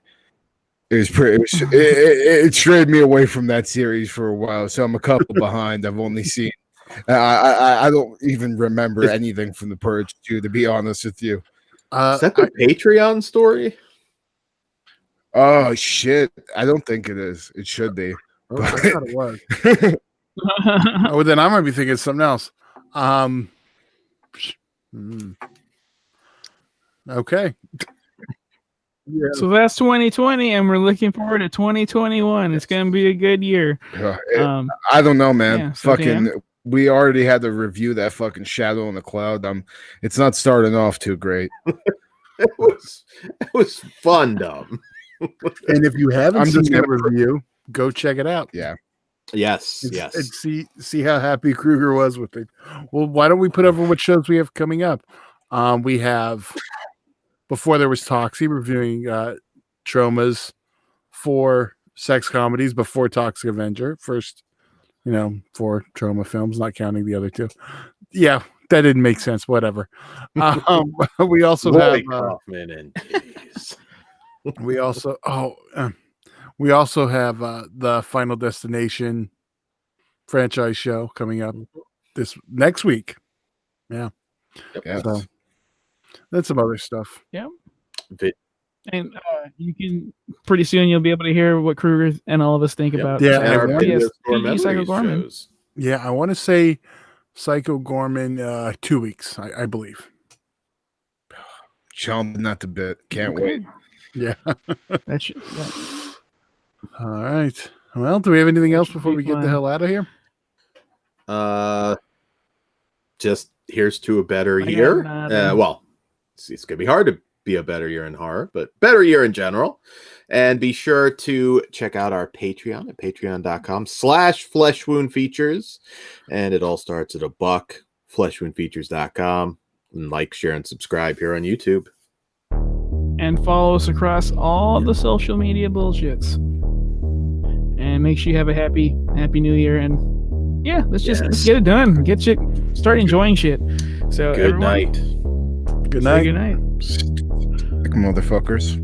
S3: It strayed me away from that series for a while, so I'm a couple behind. I've only seen. I don't even remember anything from The Purge 2, to be honest with you.
S1: Is that the Patreon story?
S3: Oh shit! I don't think it is. It should be.
S4: I thought it was. Oh, then I might be thinking of something else. Okay. Yeah.
S2: So that's 2020, and we're looking forward to 2021. It's gonna be a good year.
S3: I don't know, man.
S2: Yeah, so
S3: fucking,
S2: Dan?
S3: we already had to review that fucking Shadow in the Cloud. It's not starting off too great.
S1: It was fun, dumb.
S4: And if you haven't
S3: I'm
S4: seen
S3: just
S4: that
S3: gonna-
S4: review, go check it out.
S3: Yeah.
S1: Yes,
S4: And
S1: yes.
S4: see how happy Kruger was with it. Well, why don't we put over what shows we have coming up? We have Before There Was Toxie reviewing Trauma's 4 sex comedies before Toxic Avenger. First, 4 Trauma films, not counting the other 2. Yeah, that didn't make sense. Whatever. We also have
S1: Roy Kaufman and titties.
S4: we also have the Final Destination franchise show coming up this next week.
S3: Yes.
S4: So that's some other stuff.
S2: And you can pretty soon you'll be able to hear what Kruger and all of us think about
S4: Yeah,
S1: And our
S4: and
S1: PSP
S2: PSP Psycho Gorman.
S1: shows.
S4: Yeah, I want to say Psycho Gorman 2 weeks, I believe.
S3: Chomping at the bit. Can't
S2: Okay.
S3: wait.
S4: Yeah.
S2: That should,
S4: All right. Well, do we have anything else before
S2: be
S4: we get the
S2: fun.
S4: hell out of here?
S1: Just here's to a better
S2: I got
S1: year.
S2: nothing.
S1: Well, it's gonna be hard to be a better year in horror, but better year in general. And be sure to check out our Patreon at patreon.com/fleshwoundfeatures. And it all starts at $1, fleshwoundfeatures.com. And like, share, and subscribe here on YouTube.
S2: and follow us across all the social media bullshits. And make sure you have a happy new year. And yeah, let's
S1: Yes.
S2: get it done. Start enjoying shit. So
S1: Good
S2: everyone,
S1: night.
S4: Good
S2: say
S4: night.
S2: good night.
S3: Like motherfuckers.